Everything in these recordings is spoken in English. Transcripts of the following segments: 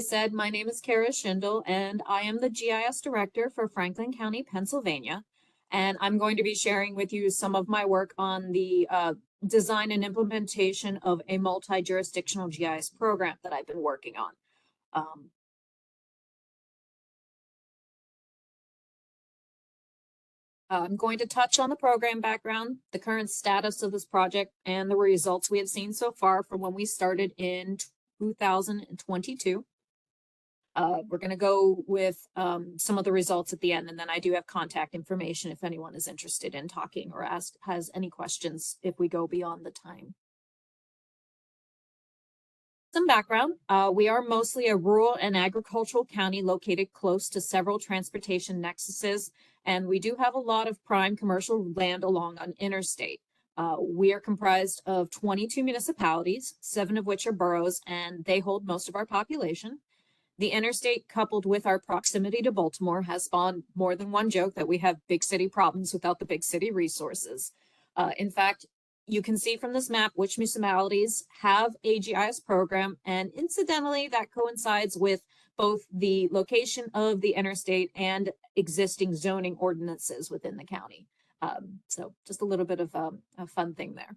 Said, my name is Kara Schindel, and I am the GIS Director for Franklin County, Pennsylvania. And I'm going to be sharing with you some of my work on the design and implementation of a multi-jurisdictional GIS program that I've been working on. I'm going to touch on the program background, the current status of this project, and the results we have seen so far from when we started in 2022. We're going to go with some of the results at the end, and then I do have contact information if anyone is interested in talking or has any questions if we go beyond the time. Some background, we are mostly a rural and agricultural county located close to several transportation nexuses, and we do have a lot of prime commercial land along an interstate. We are comprised of 22 municipalities, 7 of which are boroughs, and they hold most of our population. The interstate, coupled with our proximity to Baltimore, has spawned more than one joke that we have big city problems without the big city resources. In fact, you can see from this map which municipalities have a GIS program, and incidentally, that coincides with both the location of the interstate and existing zoning ordinances within the county. So just a little bit of a fun thing there.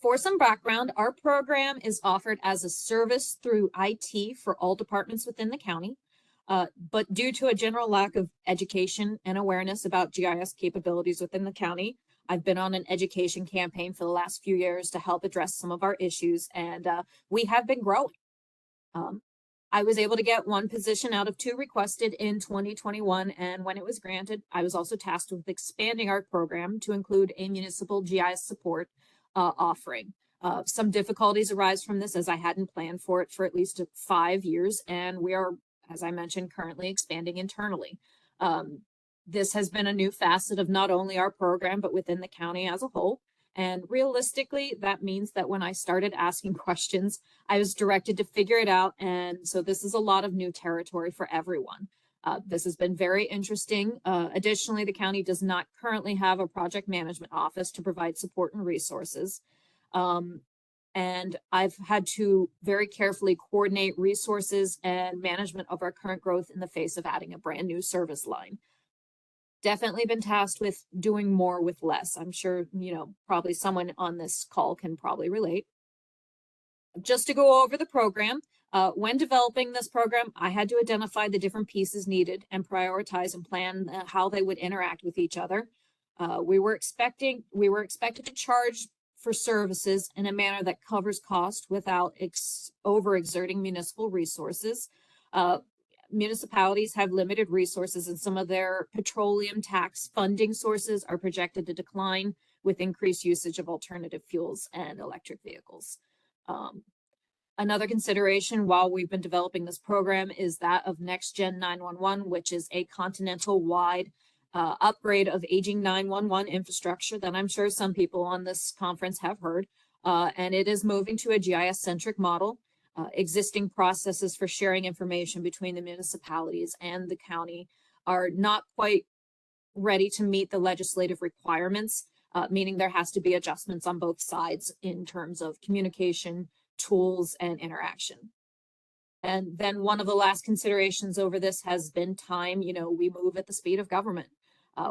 For some background, our program is offered as a service through IT for all departments within the county. But due to a general lack of education and awareness about GIS capabilities within the county, I've been on an education campaign for the last few years to help address some of our issues, and we have been growing. I was able to get 1 position out of 2 requested in 2021, and when it was granted, I was also tasked with expanding our program to include a municipal GIS support offering. Some difficulties arise from this as I hadn't planned for it for at least 5 years, and we are, as I mentioned, currently expanding internally. This has been a new facet of not only our program, but within the county as a whole. And realistically, that means that when I started asking questions, I was directed to figure it out. And so this is a lot of new territory for everyone. This has been very interesting. Additionally, the county does not currently have a project management office to provide support and resources. And I've had to very carefully coordinate resources and management of our current growth in the face of adding a brand new service line. Definitely been tasked with doing more with less. I'm sure, probably someone on this call can probably relate. Just to go over the program, when developing this program, I had to identify the different pieces needed and prioritize and plan how they would interact with each other. We were expected to charge for services in a manner that covers cost without overexerting municipal resources. Municipalities have limited resources, and some of their petroleum tax funding sources are projected to decline with increased usage of alternative fuels and electric vehicles. Another consideration while we've been developing this program is that of Next Gen 911, which is a continental-wide upgrade of aging 911 infrastructure that I'm sure some people on this conference have heard, and it is moving to a GIS-centric model. Existing processes for sharing information between the municipalities and the county are not quite ready to meet the legislative requirements, meaning there has to be adjustments on both sides in terms of communication, tools, and interaction. And then one of the last considerations over this has been time. We move at the speed of government.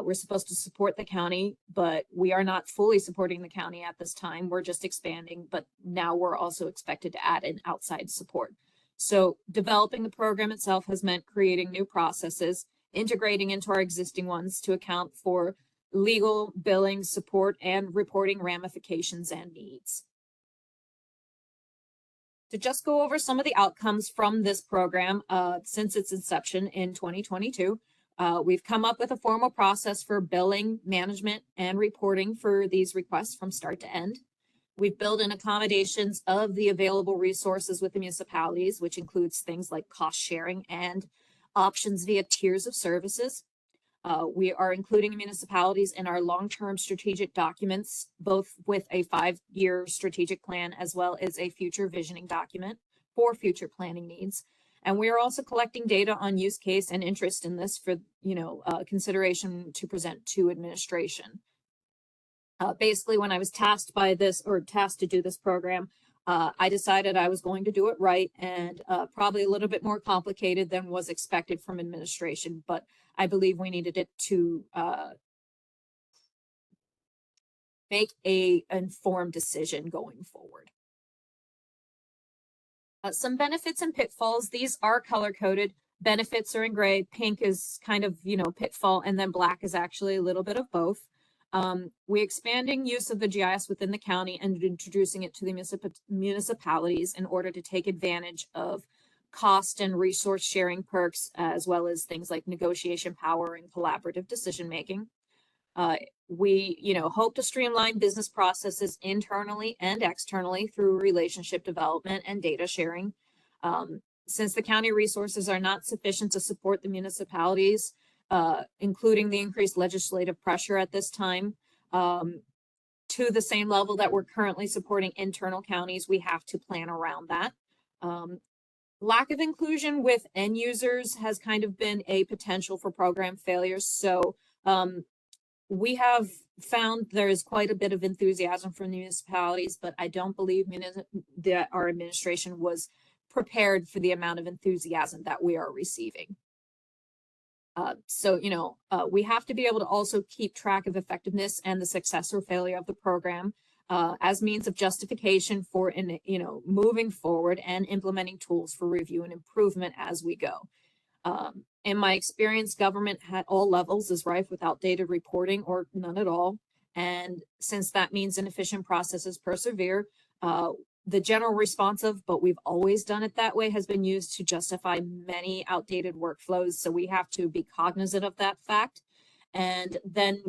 We're supposed to support the county, but we are not fully supporting the county at this time. We're just expanding, but now we're also expected to add in outside support. So developing the program itself has meant creating new processes, integrating into our existing ones to account for legal, billing, support, and reporting ramifications and needs. To just go over some of the outcomes from this program since its inception in 2022, we've come up with a formal process for billing, management, and reporting for these requests from start to end. We've built in accommodations of the available resources with the municipalities, which includes things like cost sharing and options via tiers of services. We are including municipalities in our long-term strategic documents, both with a 5-year strategic plan as well as a future visioning document for future planning needs. And we are also collecting data on use case and interest in this for, consideration to present to administration. Basically, when I was tasked to do this program, I decided I was going to do it right, and probably a little bit more complicated than was expected from administration, but I believe we needed it to make a informed decision going forward. Some benefits and pitfalls. These are color coded. Benefits are in gray. Pink is kind of, pitfall, and then black is actually a little bit of both. We're expanding use of the GIS within the county and introducing it to the municipalities in order to take advantage of cost and resource sharing perks, as well as things like negotiation power and collaborative decision making. We hope to streamline business processes internally and externally through relationship development and data sharing. Since the county resources are not sufficient to support the municipalities, including the increased legislative pressure at this time, to the same level that we're currently supporting internal counties, we have to plan around that. Lack of inclusion with end users has kind of been a potential for program failures. So we have found there is quite a bit of enthusiasm from the municipalities, but I don't believe that our administration was prepared for the amount of enthusiasm that we are receiving. We have to be able to also keep track of effectiveness and the success or failure of the program as means of justification for, moving forward and implementing tools for review and improvement as we go. In my experience, government at all levels is rife with outdated reporting or none at all. And since that means inefficient processes persevere, the general response of, but we've always done it that way, has been used to justify many outdated workflows. So we have to be cognizant of that fact. And then,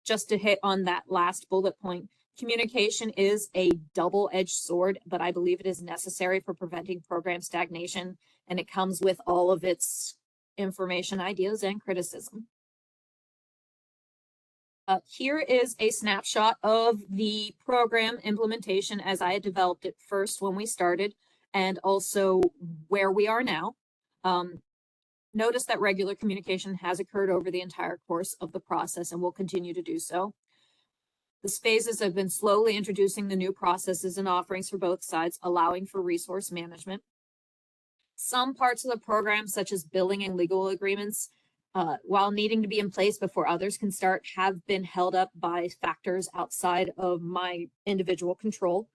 just to hit on that last bullet point, communication is a double-edged sword, but I believe it is necessary for preventing program stagnation, and it comes with all of its information, ideas, and criticism. Here is a snapshot of the program implementation as I had developed it first when we started, and also where we are now. Notice that regular communication has occurred over the entire course of the process and will continue to do so. The phases have been slowly introducing the new processes and offerings for both sides, allowing for resource management. Some parts of the program, such as billing and legal agreements, while needing to be in place before others can start, have been held up by factors outside of my individual control.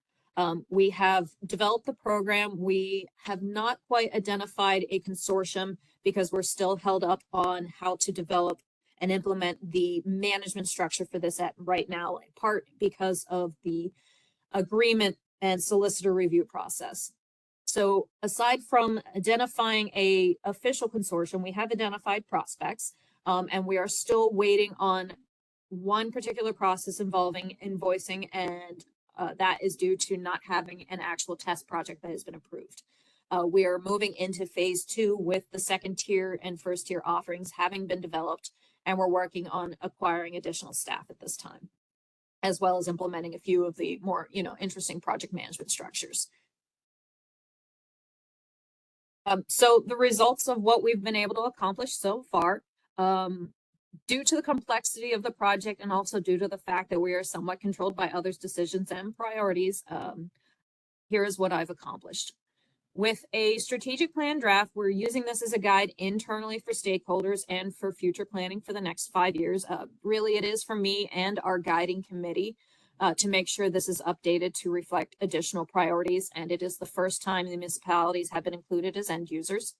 We have developed the program. We have not quite identified a consortium because we're still held up on how to develop and implement the management structure for this right now, in part because of the agreement and solicitor review process. So aside from identifying a official consortium, we have identified prospects, and we are still waiting on one particular process involving invoicing, and that is due to not having an actual test project that has been approved. We are moving into phase 2 with the second tier and first tier offerings having been developed, and we're working on acquiring additional staff at this time, as well as implementing a few of the more, interesting project management structures. So the results of what we've been able to accomplish so far, due to the complexity of the project and also due to the fact that we are somewhat controlled by others' decisions and priorities, here is what I've accomplished. With a strategic plan draft, we're using this as a guide internally for stakeholders and for future planning for the next 5 years. Really, it is for me and our guiding committee to make sure this is updated to reflect additional priorities, and it is the first time the municipalities have been included as end users.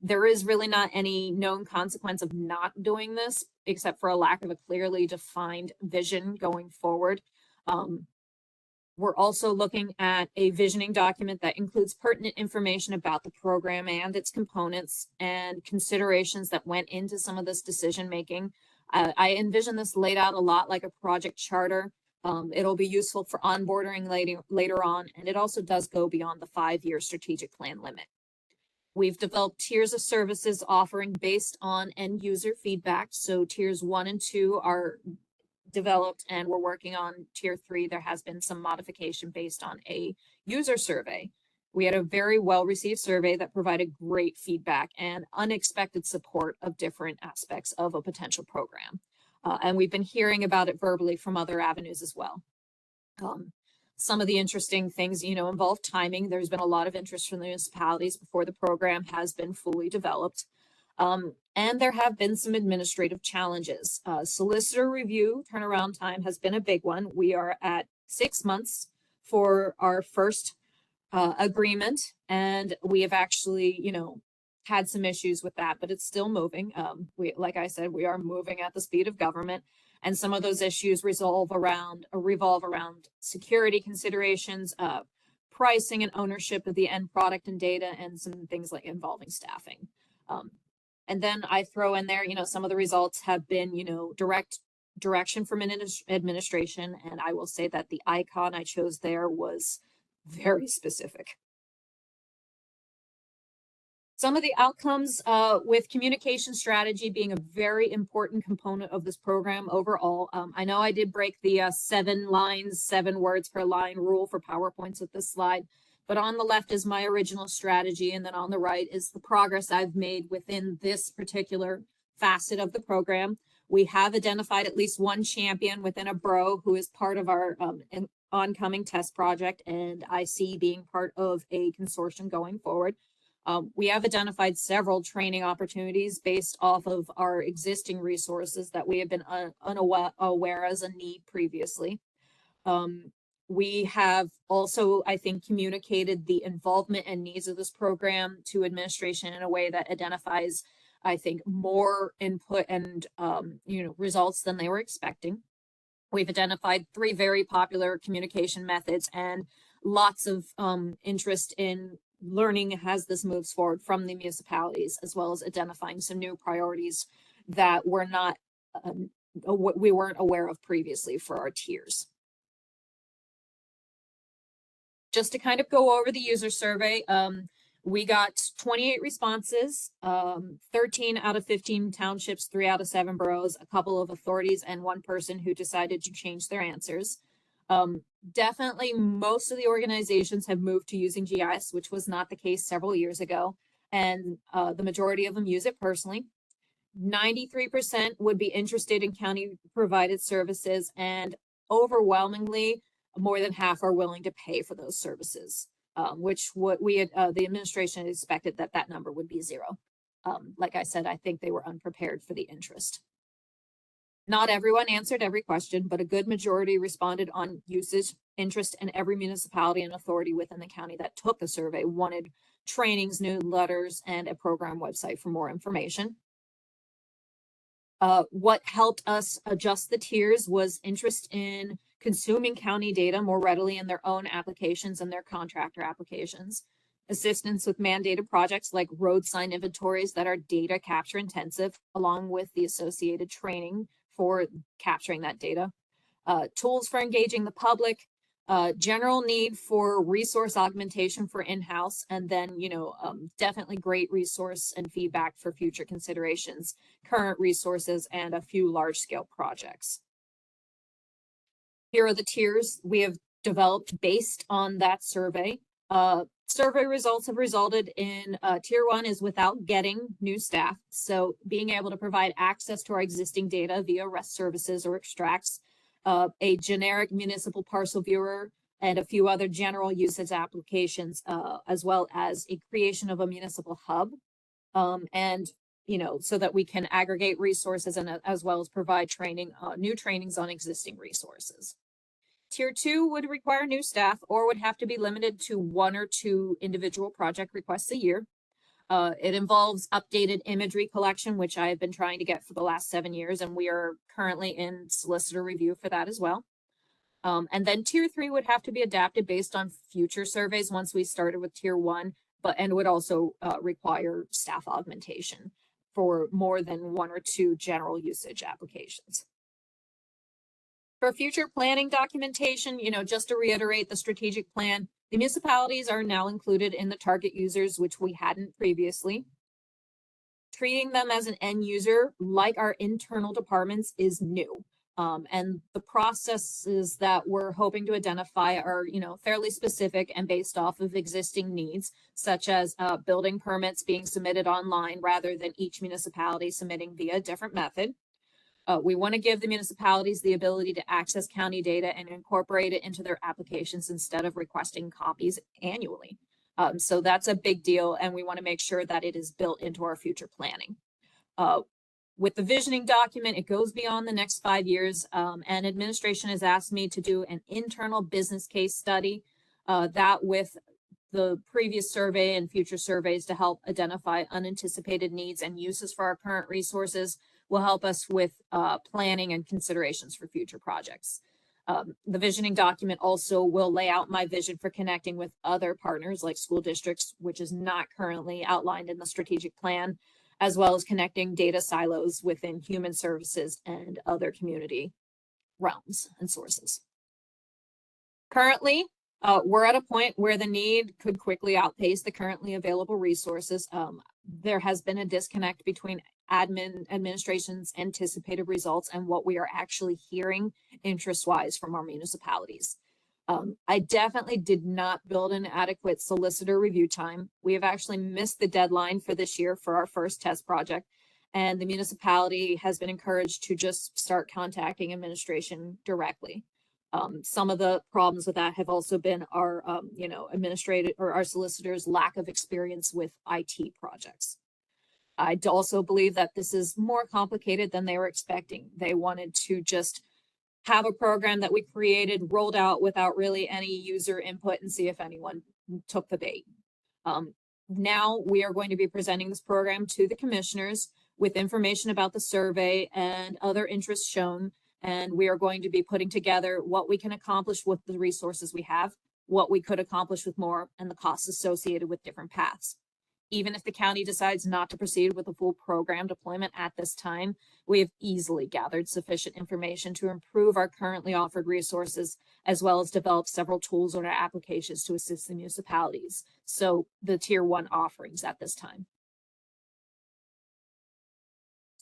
There is really not any known consequence of not doing this, except for a lack of a clearly defined vision going forward. We're also looking at a visioning document that includes pertinent information about the program and its components and considerations that went into some of this decision making. I envision this laid out a lot like a project charter. It'll be useful for onboarding later on, and it also does go beyond the 5-year strategic plan limit. We've developed tiers of services offering based on end user feedback. So tiers 1 and 2 are developed, and we're working on tier 3. There has been some modification based on a user survey. We had a very well-received survey that provided great feedback and unexpected support of different aspects of a potential program. And we've been hearing about it verbally from other avenues as well. Some of the interesting things, involve timing. There's been a lot of interest from the municipalities before the program has been fully developed. And there have been some administrative challenges. Solicitor review turnaround time has been a big one. We are at 6 months for our first agreement, and we have actually, had some issues with that, but it's still moving. Like I said, we are moving at the speed of government, and some of those issues revolve around security considerations, pricing and ownership of the end product and data, and some things like involving staffing. And then I throw in there, some of the results have been, direct direction from administration, and I will say that the icon I chose there was very specific. Some of the outcomes with communication strategy being a very important component of this program overall. I know I did break the 7 lines, 7 words per line rule for PowerPoints with this slide, but on the left is my original strategy, and then on the right is the progress I've made within this particular facet of the program. We have identified at least one champion within a borough who is part of our oncoming test project, and I see being part of a consortium going forward. We have identified several training opportunities based off of our existing resources that we have been unaware as a need previously. We have also, I think, communicated the involvement and needs of this program to administration in a way that identifies, I think, more input and results than they were expecting. We've identified 3 very popular communication methods and lots of interest in learning as this moves forward from the municipalities, as well as identifying some new priorities that were not we weren't aware of previously for our tiers. Just to kind of go over the user survey, we got 28 responses, 13 out of 15 townships, 3 out of 7 boroughs, a couple of authorities, and 1 person who decided to change their answers. Definitely most of the organizations have moved to using GIS, which was not the case several years ago, and the majority of them use it personally. 93% would be interested in county provided services, and overwhelmingly more than half are willing to pay for those services, which what we had, the administration had expected that number would be 0. Like I said, I think they were unprepared for the interest. Not everyone answered every question, but a good majority responded on usage, interest, and every municipality and authority within the county that took the survey wanted trainings, newsletters, and a program website for more information. What helped us adjust the tiers was interest in consuming county data more readily in their own applications and their contractor applications. Assistance with mandated projects like road sign inventories that are data capture intensive, along with the associated training for capturing that data. Tools for engaging the public, general need for resource augmentation for in-house, and then, definitely great resource and feedback for future considerations, current resources, and a few large-scale projects. Here are the tiers we have developed based on that survey. Survey results have resulted in tier 1 is without getting new staff. So being able to provide access to our existing data via REST services or extracts, a generic municipal parcel viewer, and a few other general usage applications, as well as a creation of a municipal hub. And, so that we can aggregate resources and as well as provide training, new trainings on existing resources. Tier 2 would require new staff or would have to be limited to 1 or 2 individual project requests a year. It involves updated imagery collection, which I have been trying to get for the last 7 years, and we are currently in solicitor review for that as well. And then tier 3 would have to be adapted based on future surveys once we started with tier 1, and would also require staff augmentation for more than 1 or 2 general usage applications. For future planning documentation, just to reiterate the strategic plan, the municipalities are now included in the target users, which we hadn't previously. Treating them as an end user, like our internal departments, is new. And the processes that we're hoping to identify are, fairly specific and based off of existing needs, such as building permits being submitted online rather than each municipality submitting via a different method. We want to give the municipalities the ability to access county data and incorporate it into their applications instead of requesting copies annually. So that's a big deal, and we want to make sure that it is built into our future planning. With the visioning document, it goes beyond the next 5 years, and administration has asked me to do an internal business case study that with the previous survey and future surveys to help identify unanticipated needs and uses for our current resources will help us with planning and considerations for future projects. The visioning document also will lay out my vision for connecting with other partners like school districts, which is not currently outlined in the strategic plan, as well as connecting data silos within human services and other community realms and sources. Currently, we're at a point where the need could quickly outpace the currently available resources. There has been a disconnect between administration's anticipated results and what we are actually hearing interest-wise from our municipalities. I definitely did not build an adequate solicitor review time. We have actually missed the deadline for this year for our first test project, and the municipality has been encouraged to just start contacting administration directly. Some of the problems with that have also been our, administrative or our solicitors' lack of experience with IT projects. I also believe that this is more complicated than they were expecting. They wanted to just have a program that we created, rolled out without really any user input and see if anyone took the bait. Now we are going to be presenting this program to the commissioners with information about the survey and other interests shown. And we are going to be putting together what we can accomplish with the resources we have, what we could accomplish with more, and the costs associated with different paths. Even if the county decides not to proceed with a full program deployment at this time, we have easily gathered sufficient information to improve our currently offered resources, as well as develop several tools or applications to assist the municipalities. So the tier 1 offerings at this time.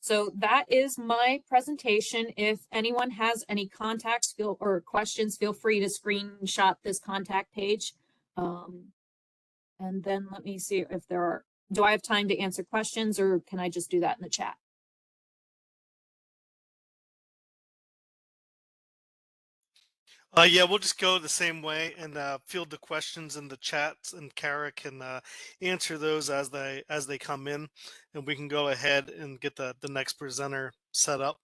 So that is my presentation. If anyone has any contacts or questions, feel free to screenshot this contact page. And then let me see if there are, do I have time to answer questions, or can I just do that in the chat? Yeah, we'll just go the same way and field the questions in the chats, and Kara can answer those as they come in, and we can go ahead and get the next presenter set up,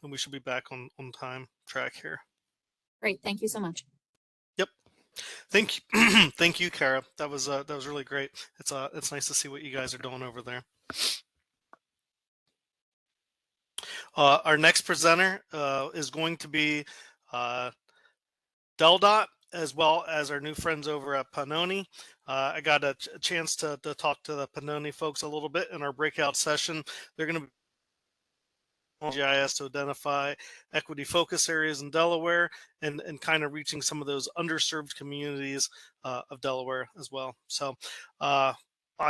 and we should be back on time track here. Great, thank you so much. Yep, thank you, thank you, Kara. That was really great. It's nice to see what you guys are doing over there. Our next presenter is going to be DelDOT, as well as our new friends over at Pannoni. I got a chance to talk to the Pannoni folks a little bit in our breakout session. They're going to be GIS to identify equity focus areas in Delaware and kind of reaching some of those underserved communities of Delaware as well. So I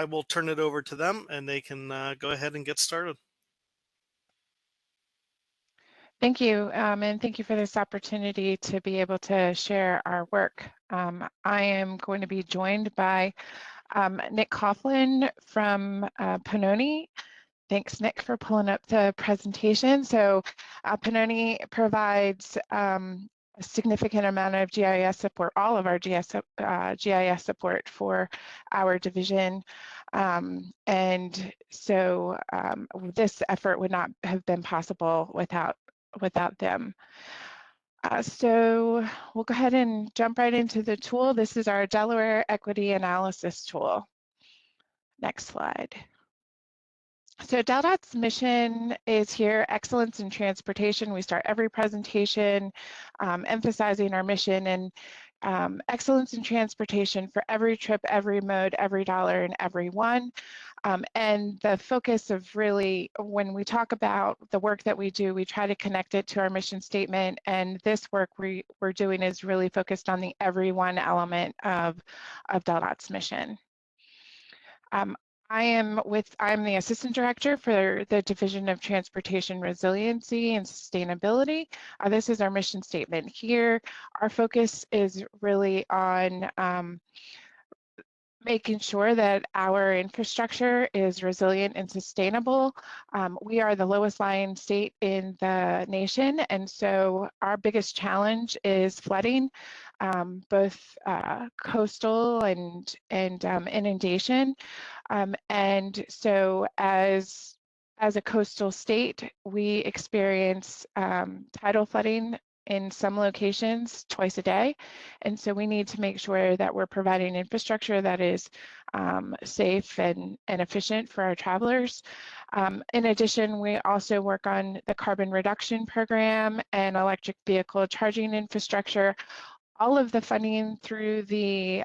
will turn it over to them, and they can go ahead and get started. Thank you, and thank you for this opportunity to be able to share our work. I am going to be joined by Nick Coughlin from Pannoni. Thanks, Nick, for pulling up the presentation. So Pannoni provides a significant amount of GIS support, all of our GIS support for our division. And so this effort would not have been possible without them. So we'll go ahead and jump right into the tool. This is our Delaware Equity Analysis tool. Next slide. So DelDOT's mission is here, excellence in transportation. We start every presentation emphasizing our mission and excellence in transportation for every trip, every mode, every dollar, and everyone. And the focus of really, when we talk about the work that we do, we try to connect it to our mission statement. And this work we're doing is really focused on the everyone element of DelDOT's mission. I'm the Assistant Director for the Division of Transportation Resiliency and Sustainability. This is our mission statement here. Our focus is really on making sure that our infrastructure is resilient and sustainable. We are the lowest lying state in the nation, and so our biggest challenge is flooding, both coastal and inundation. And so as a coastal state, we experience tidal flooding in some locations twice a day. And so we need to make sure that we're providing infrastructure that is safe and efficient for our travelers. In addition, we also work on the carbon reduction program and electric vehicle charging infrastructure. All of the funding through the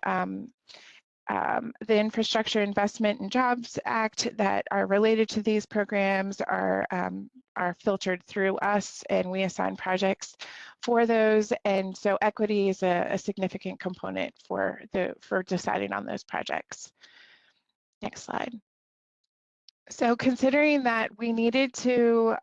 Infrastructure Investment and Jobs Act that are related to these programs are filtered through us, and we assign projects for those. And so equity is a significant component for deciding on those projects. Next slide. So considering that we needed to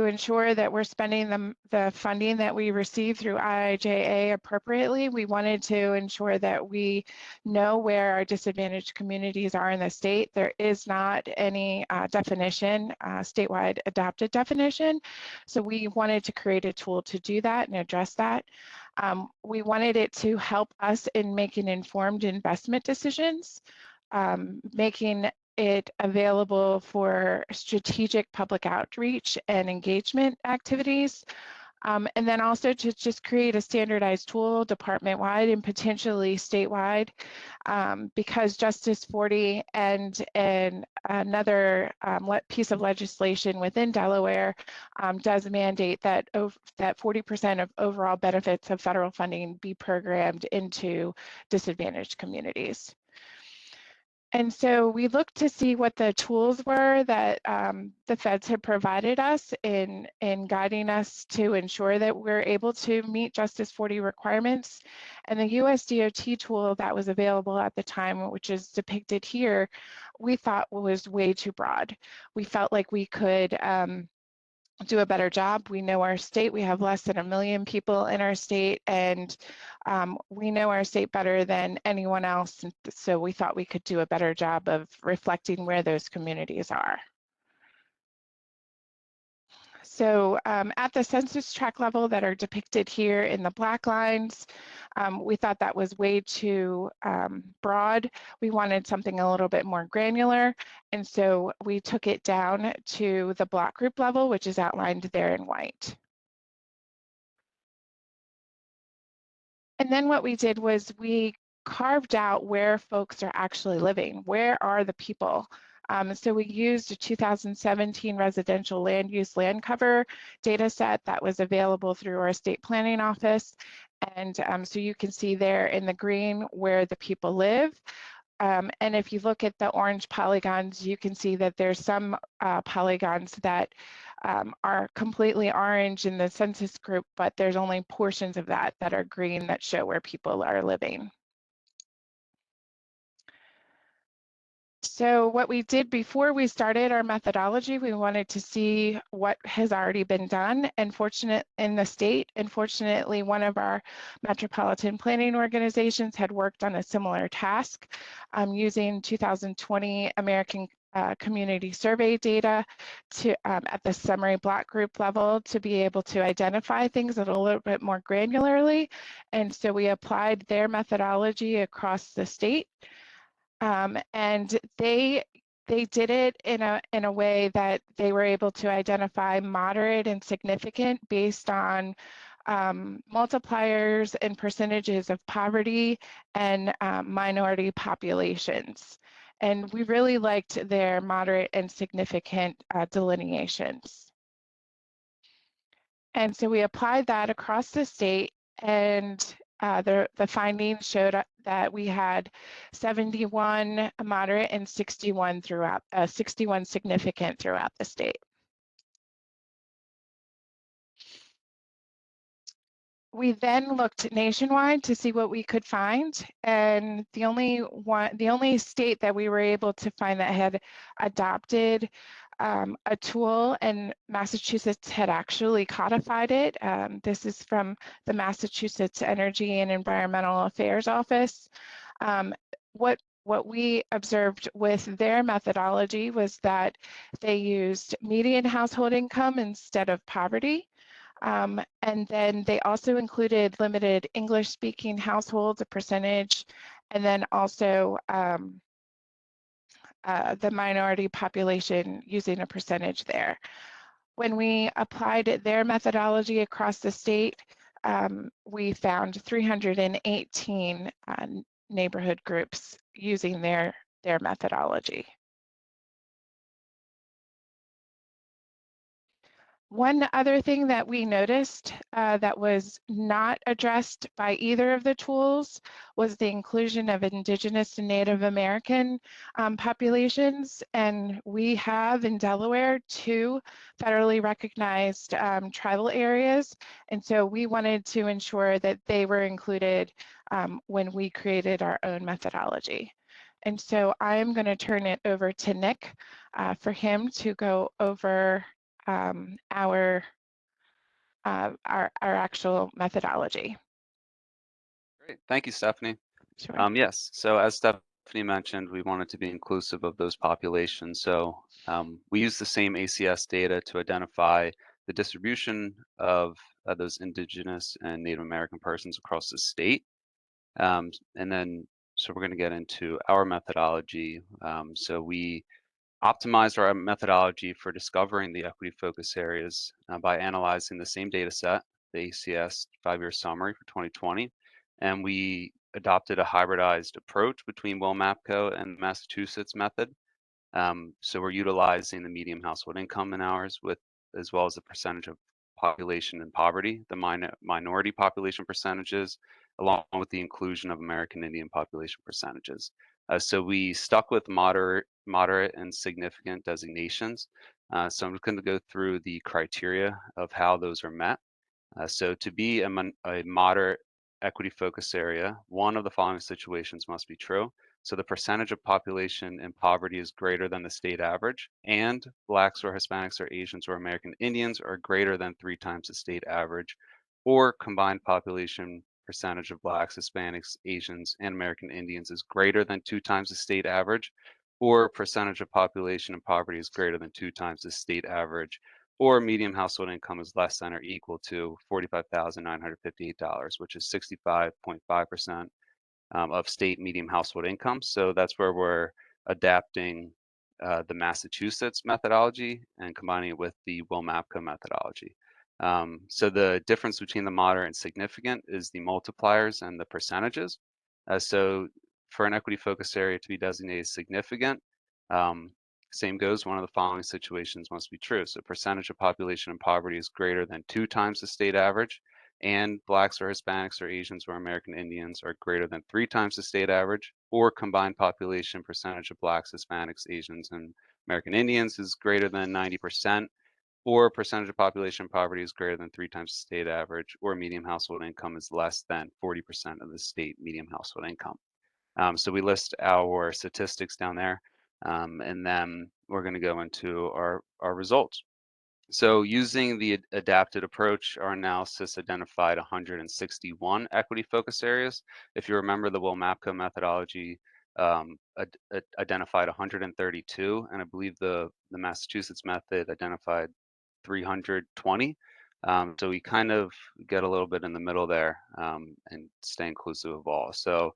ensure that we're spending the funding that we receive through IIJA appropriately, we wanted to ensure that we know where our disadvantaged communities are in the state. There is not any definition, statewide adopted definition. So we wanted to create a tool to do that and address that. We wanted it to help us in making informed investment decisions, making it available for strategic public outreach and engagement activities, and then also to just create a standardized tool department-wide and potentially statewide, because Justice 40 and another piece of legislation within Delaware does mandate that 40% of overall benefits of federal funding be programmed into disadvantaged communities. And so we looked to see what the tools were that the feds had provided us in guiding us to ensure that we're able to meet Justice 40 requirements. And the US DOT tool that was available at the time, which is depicted here, we thought was way too broad. We felt like we could do a better job. We know our state. We have less than 1 million people in our state, and we know our state better than anyone else. And so we thought we could do a better job of reflecting where those communities are. So at the census tract level that are depicted here in the black lines, we thought that was way too broad. We wanted something a little bit more granular. And so we took it down to the block group level, which is outlined there in white. And then what we did was we carved out where folks are actually living. Where are the people? So we used a 2017 residential land use land cover data set that was available through our state planning office. And so you can see there in the green where the people live. And if you look at the orange polygons, you can see that there's some polygons that are completely orange in the census group, but there's only portions of that that are green that show where people are living. So what we did before we started our methodology, we wanted to see what has already been done in the state. Unfortunately, one of our metropolitan planning organizations had worked on a similar task using 2020 American Community Survey data to at the summary block group level to be able to identify things a little bit more granularly. And so we applied their methodology across the state. And they did it in a way that they were able to identify moderate and significant based on multipliers and percentages of poverty and minority populations. And we really liked their moderate and significant delineations. And so we applied that across the state, and the findings showed that we had 71 moderate and 61 significant throughout the state. We then looked nationwide to see what we could find, and the only state that we were able to find that had adopted a tool, and Massachusetts had actually codified it. This is from the Massachusetts Energy and Environmental Affairs Office. What we observed with their methodology was that they used median household income instead of poverty. And then they also included limited English-speaking households, a percentage, and then also the minority population using a percentage there. When we applied their methodology across the state, we found 318 neighborhood groups using their methodology. One other thing that we noticed that was not addressed by either of the tools was the inclusion of Indigenous and Native American populations. And we have in Delaware 2 federally recognized tribal areas. And so we wanted to ensure that they were included when we created our own methodology. And so I'm going to turn it over to Nick for him to go over our actual methodology. Great, thank you, Stephanie. Sure. Yes, so as Stephanie mentioned, we wanted to be inclusive of those populations. So we use the same ACS data to identify the distribution of those Indigenous and Native American persons across the state. And then, so we're going to get into our methodology. So we optimized our methodology for discovering the equity focus areas by analyzing the same data set, the ACS 5-year summary for 2020, and we adopted a hybridized approach between WillMapCo and the Massachusetts method. So we're utilizing the median household income in ours as well as the percentage of population in poverty, the minority population percentages, along with the inclusion of American Indian population percentages. So we stuck with moderate and significant designations. So I'm just going to go through the criteria of how those are met. So to be a moderate equity focus area, one of the following situations must be true. So the percentage of population in poverty is greater than the state average, and Blacks or Hispanics or Asians or American Indians are greater than 3 times the state average, or combined population percentage of Blacks, Hispanics, Asians, and American Indians is greater than 2 times the state average, or percentage of population in poverty is greater than 2 times the state average, or median household income is less than or equal to $45,958, which is 65.5% of state median household income. So that's where we're adapting the Massachusetts methodology and combining it with the WillMapCo methodology. So the difference between the moderate and significant is the multipliers and the percentages. So for an equity focus area to be designated significant, same goes, one of the following situations must be true. So percentage of population in poverty is greater than 2 times the state average, and Blacks or Hispanics or Asians or American Indians are greater than 3 times the state average, or combined population percentage of Blacks, Hispanics, Asians, and American Indians is greater than 90%, or percentage of population in poverty is greater than 3 times the state average, or median household income is less than 40% of the state median household income. So we list our statistics down there, and then we're going to go into our results. So using the adapted approach, our analysis identified 161 equity focus areas. If you remember, the WillMapCo methodology identified 132, and I believe the Massachusetts method identified 320. So we kind of get a little bit in the middle there and stay inclusive of all. So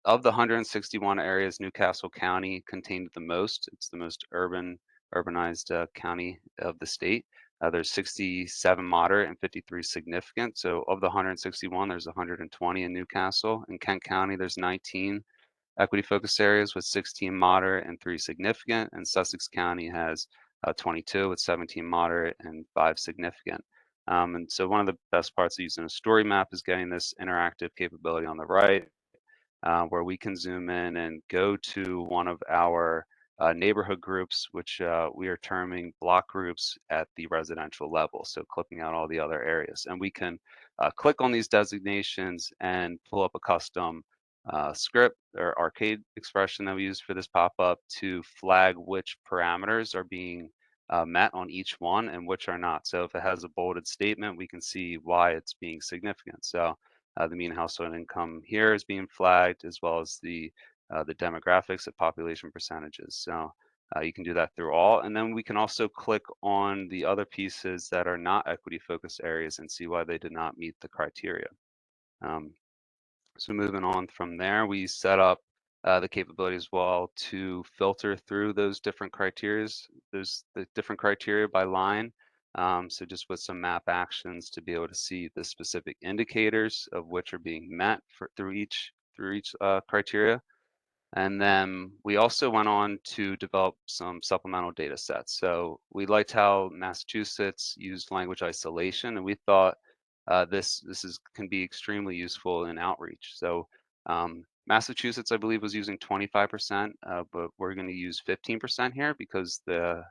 of the 161 areas, Newcastle County contained the most. It's the most urbanized county of the state. There's 67 moderate and 53 significant. So of the 161, there's 120 in Newcastle. In Kent County, there's 19 equity focus areas with 16 moderate and 3 significant. And Sussex County has 22 with 17 moderate and 5 significant. And so one of the best parts of using a story map is getting this interactive capability on the right, where we can zoom in and go to one of our neighborhood groups, which we are terming block groups at the residential level. So clipping out all the other areas. And we can click on these designations and pull up a custom script or arcade expression that we use for this pop-up to flag which parameters are being met on each one and which are not. So if it has a bolded statement, we can see why it's being significant. So the mean household income here is being flagged, as well as the demographics of population percentages. So you can do that through all. And then we can also click on the other pieces that are not equity focused areas and see why they did not meet the criteria. So moving on from there, we set up the capability as well to filter through those different criteria, the different criteria by line. So just with some map actions to be able to see the specific indicators of which are being met through each criteria. And then we also went on to develop some supplemental data sets. So we liked how Massachusetts used language isolation, and we thought this can be extremely useful in outreach. So Massachusetts, I believe, was using 25%, but we're going to use 15% here because the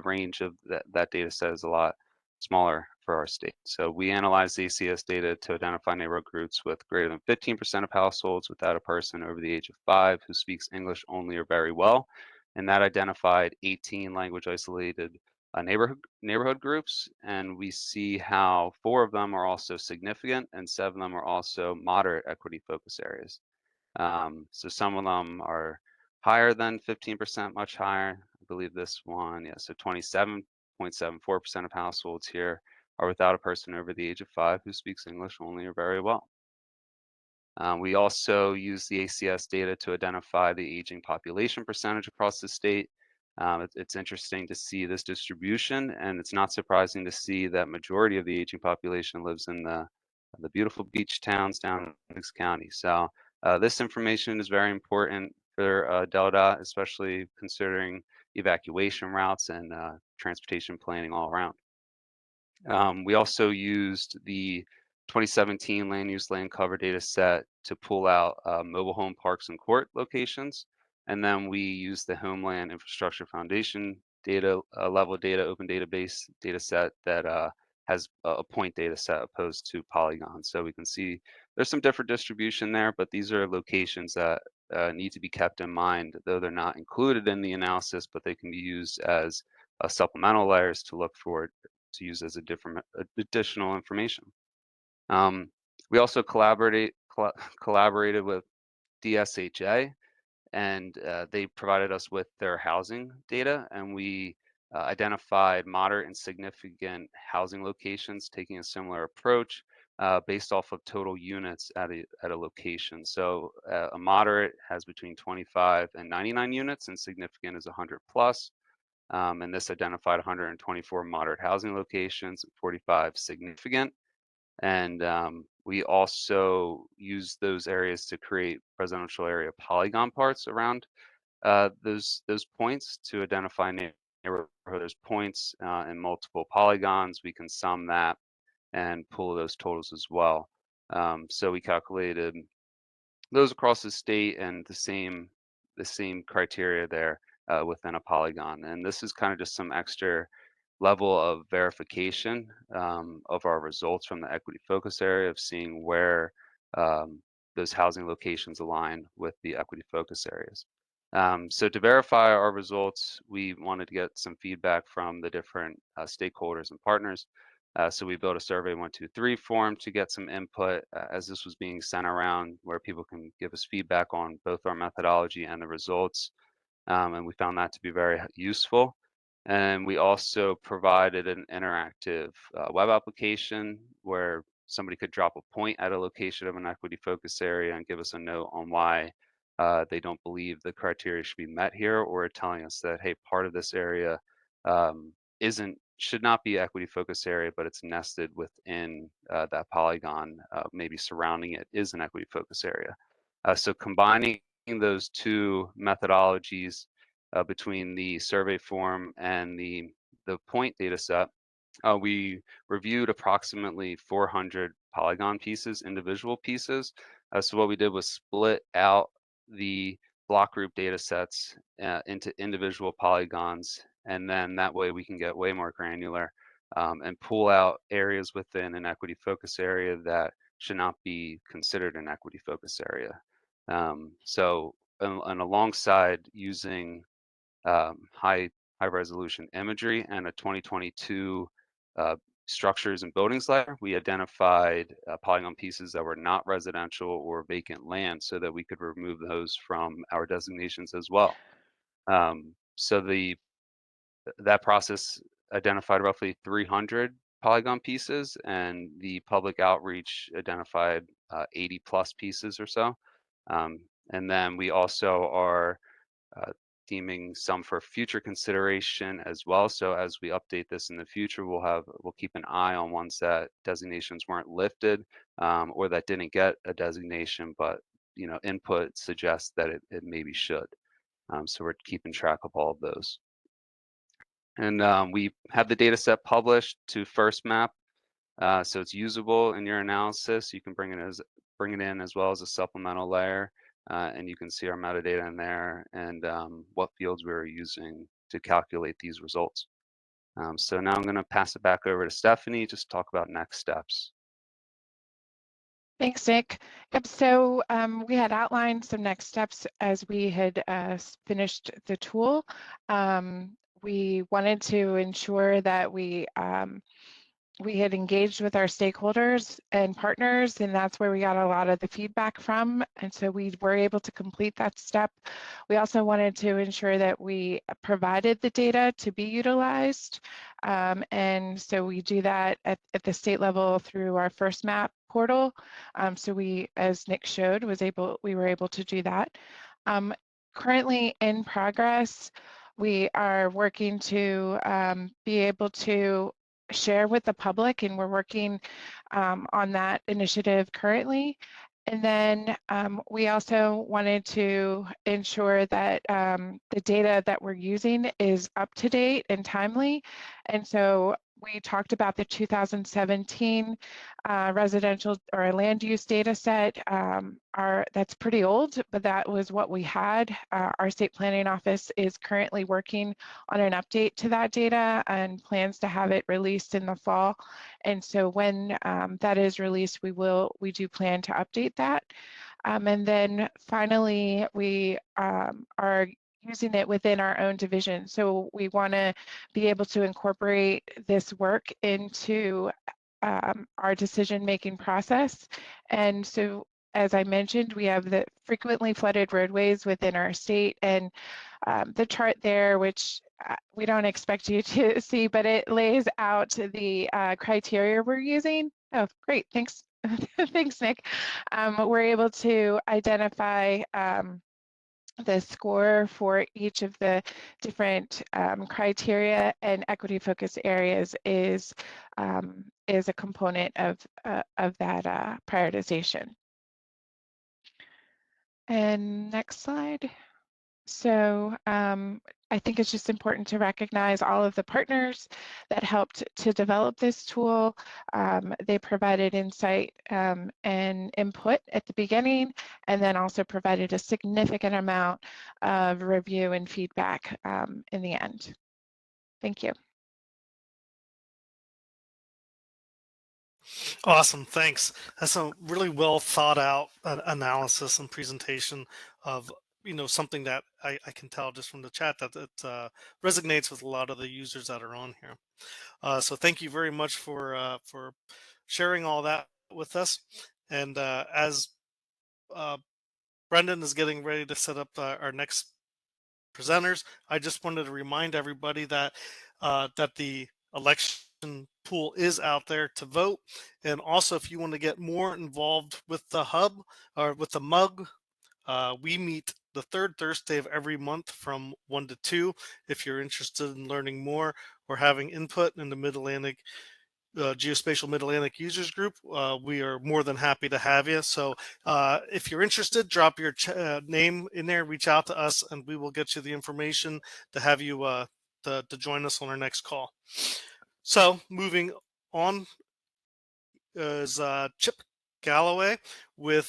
range of that data set is a lot smaller for our state. So we analyzed the ACS data to identify neighborhood groups with greater than 15% of households without a person over the age of 5 who speaks English only or very well. And that identified 18 language isolated neighborhood groups, and we see how 4 of them are also significant and 7 of them are also moderate equity focus areas. So some of them are higher than 15%, much higher. I believe this one, yeah, so 27.74% of households here are without a person over the age of 5 who speaks English only or very well. We also use the ACS data to identify the aging population percentage across the state. It's interesting to see this distribution, and it's not surprising to see that majority of the aging population lives in the beautiful beach towns down in Essex County. So this information is very important for DELDOT, especially considering evacuation routes and transportation planning all around. We also used the 2017 land use land cover data set to pull out mobile home parks and court locations. And then we used the Homeland Infrastructure Foundation data level data open database data set that has a point data set opposed to polygons. So we can see there's some different distribution there, but these are locations that need to be kept in mind, though they're not included in the analysis, but they can be used as supplemental layers to look for to use as additional information. We also collaborated with DSHA, and they provided us with their housing data, and we identified moderate and significant housing locations taking a similar approach based off of total units at a location. So a moderate has between 25 and 99 units, and significant is 100 plus. And this identified 124 moderate housing locations and 45 significant. And we also used those areas to create residential area polygon parts around those points to identify neighborhood. There's points in multiple polygons. We can sum that and pull those totals as well. So we calculated those across the state and the same criteria there within a polygon. And this is kind of just some extra level of verification of our results from the equity focus area of seeing where those housing locations align with the equity focus areas. So to verify our results, we wanted to get some feedback from the different stakeholders and partners. So we built a survey 123 form to get some input as this was being sent around, where people can give us feedback on both our methodology and the results. And we found that to be very useful. And we also provided an interactive web application where somebody could drop a point at a location of an equity focus area and give us a note on why they don't believe the criteria should be met here, or telling us that, hey, part of this area should not be equity focus area, but it's nested within that polygon, maybe surrounding it is an equity focus area. So combining those two methodologies between the survey form and the point data set, we reviewed approximately 400 polygon pieces, individual pieces. So what we did was split out the block group data sets into individual polygons, and then that way we can get way more granular and pull out areas within an equity focus area that should not be considered an equity focus area. So and alongside using high high resolution imagery and a 2022 structures and buildings layer, we identified polygon pieces that were not residential or vacant land so that we could remove those from our designations as well. So that process identified roughly 300 polygon pieces, and the public outreach identified 80 plus pieces or so. And then we also are deeming some for future consideration as well. So as we update this in the future, we'll keep an eye on ones that designations weren't lifted or that didn't get a designation, but input suggests that it maybe should. So we're keeping track of all of those. And we have the data set published to First Map, so it's usable in your analysis. You can bring it in as well as a supplemental layer, and you can see our metadata in there and what fields we were using to calculate these results. So now I'm going to pass it back over to Stephanie just to talk about next steps. Thanks, Nick. Yep, so we had outlined some next steps as we had finished the tool. We wanted to ensure that we had engaged with our stakeholders and partners, and that's where we got a lot of the feedback from. And so we were able to complete that step. We also wanted to ensure that we provided the data to be utilized. And so we do that at the state level through our First Map portal. So we, as Nick showed, we were able to do that. Currently in progress, we are working to be able to share with the public, and we're working on that initiative currently. And then we also wanted to ensure that the data that we're using is up to date and timely. And so we talked about the 2017 residential or land use data set. That's pretty old, but that was what we had. Our state planning office is currently working on an update to that data and plans to have it released in the fall. And so when that is released, we do plan to update that. And then finally, we are using it within our own division. So we want to be able to incorporate this work into our decision-making process. And so, as I mentioned, we have the frequently flooded roadways within our state, and the chart there, which we don't expect you to see, but it lays out the criteria we're using. Oh, great, thanks. Thanks, Nick. We're able to identify the score for each of the different criteria, and equity focus areas is a component of that prioritization. And next slide. So I think it's just important to recognize all of the partners that helped to develop this tool. They provided insight and input at the beginning, and then also provided a significant amount of review and feedback in the end. Thank you. Awesome, thanks. That's a really well thought out analysis and presentation of something that I can tell just from the chat that it resonates with a lot of the users that are on here. So thank you very much for sharing all that with us. And as Brendan is getting ready to set up our next presenters, I just wanted to remind everybody that that the election pool is out there to vote. And also, if you want to get more involved with the hub or with the MUG, we meet the third Thursday of every month from 1 to 2. If you're interested in learning more or having input in the Mid-Atlantic Geospatial Mid-Atlantic Users Group, we are more than happy to have you. So if you're interested, drop your name in there, reach out to us, and we will get you the information to have you to join us on our next call. So moving on is Chip Galloway with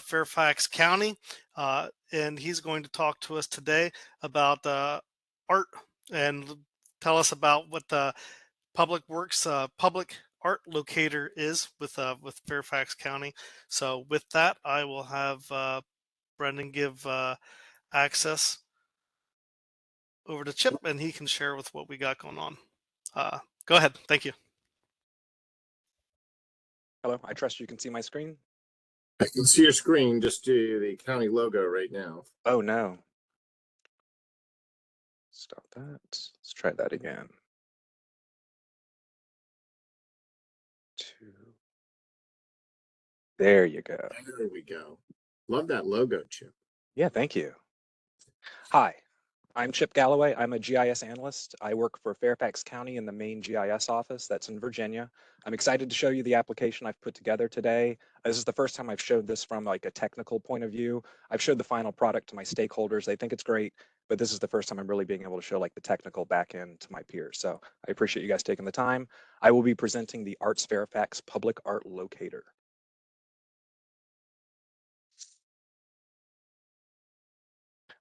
Fairfax County, and he's going to talk to us today about art and tell us about what the Public Works public art locator is with Fairfax County. So with that, I will have Brendan give access. over to Chip, and he can share with what we got going on. Go ahead. Thank you. Hello, I trust you can see my screen. I can see your screen, just do the county logo right now. Oh no. Stop that. Let's try that again. 2. There you go. There we go. Love that logo, Chip. Yeah, thank you. Hi, I'm Chip Galloway. I'm a GIS analyst. I work for Fairfax County in the main GIS office that's in Virginia. I'm excited to show you the application I've put together today. This is the first time I've showed this from like a technical point of view. I've showed the final product to my stakeholders. They think it's great, but this is the first time I'm really being able to show like the technical back end to my peers. So I appreciate you guys taking the time. I will be presenting the Arts Fairfax Public Art Locator.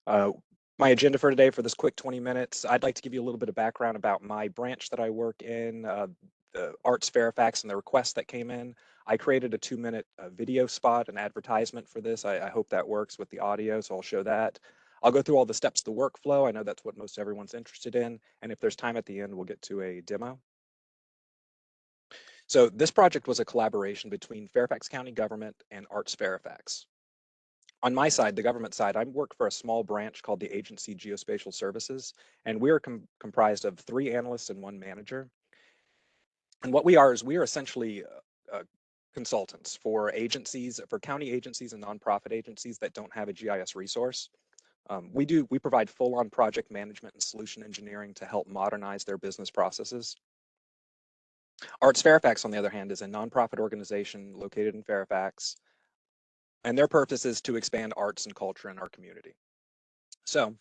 My agenda for today for this quick 20 minutes, I'd like to give you a little bit of background about my branch that I work in, the Arts Fairfax and the request that came in. I created a 2-minute video spot, an advertisement for this. I hope that works with the audio, so I'll show that. I'll go through all the steps of the workflow. I know that's what most everyone's interested in. And if there's time at the end, we'll get to a demo. So this project was a collaboration between Fairfax County government and Arts Fairfax. On my side, the government side, I work for a small branch called the Agency Geospatial Services, and we're comprised of 3 analysts and 1 manager. And what we are is we are essentially consultants for agencies, for county agencies and nonprofit agencies that don't have a GIS resource. We provide full-on project management and solution engineering to help modernize their business processes. Arts Fairfax, on the other hand, is a nonprofit organization located in Fairfax, and their purpose is to expand arts and culture in our community. So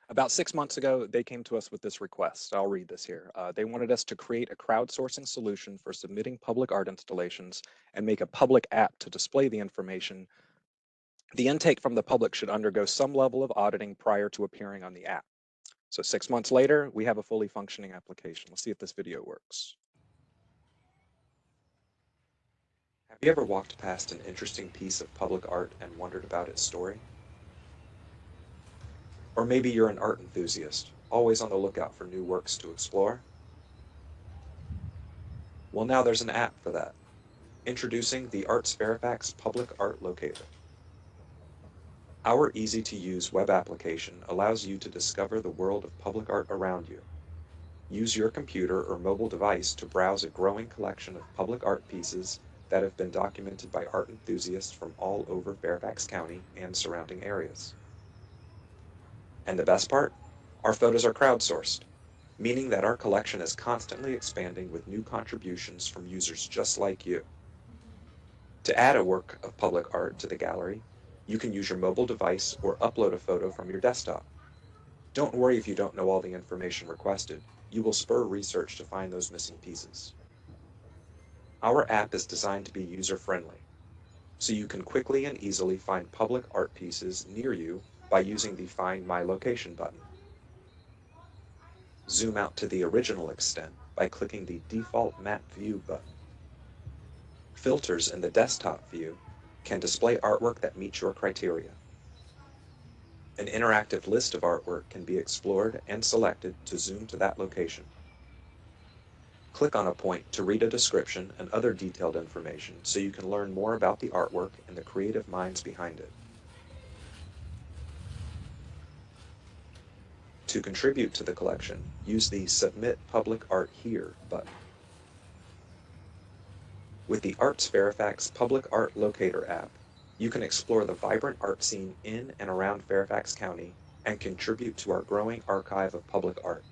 about 6 months ago, they came to us with this request. I'll read this here. They wanted us to create a crowdsourcing solution for submitting public art installations and make a public app to display the information. The intake from the public should undergo some level of auditing prior to appearing on the app. So 6 months later, we have a fully functioning application. Let's see if this video works. Have you ever walked past an interesting piece of public art and wondered about its story? Or maybe you're an art enthusiast, always on the lookout for new works to explore? Well, now there's an app for that. Introducing the Arts Fairfax Public Art Locator. Our easy-to-use web application allows you to discover the world of public art around you. Use your computer or mobile device to browse a growing collection of public art pieces that have been documented by art enthusiasts from all over Fairfax County and surrounding areas. And the best part? Our photos are crowdsourced, meaning that our collection is constantly expanding with new contributions from users just like you. To add a work of public art to the gallery, you can use your mobile device or upload a photo from your desktop. Don't worry if you don't know all the information requested. You will spur research to find those missing pieces. Our app is designed to be user-friendly, so you can quickly and easily find public art pieces near you by using the Find My Location button. Zoom out to the original extent by clicking the default Map View button. Filters in the desktop view can display artwork that meets your criteria. An interactive list of artwork can be explored and selected to zoom to that location. Click on a point to read a description and other detailed information so you can learn more about the artwork and the creative minds behind it. To contribute to the collection, use the Submit Public Art Here button. With the Arts Fairfax Public Art Locator app, you can explore the vibrant art scene in and around Fairfax County and contribute to our growing archive of public art.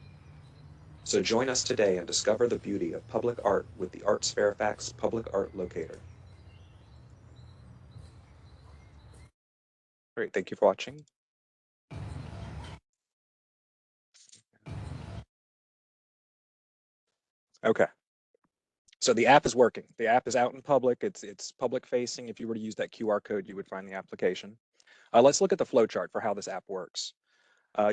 So join us today and discover the beauty of public art with the Arts Fairfax Public Art Locator. Great, thank you for watching. Okay. So the app is working. The app is out in public. It's public facing. If you were to use that QR code, you would find the application. Let's look at the flowchart for how this app works.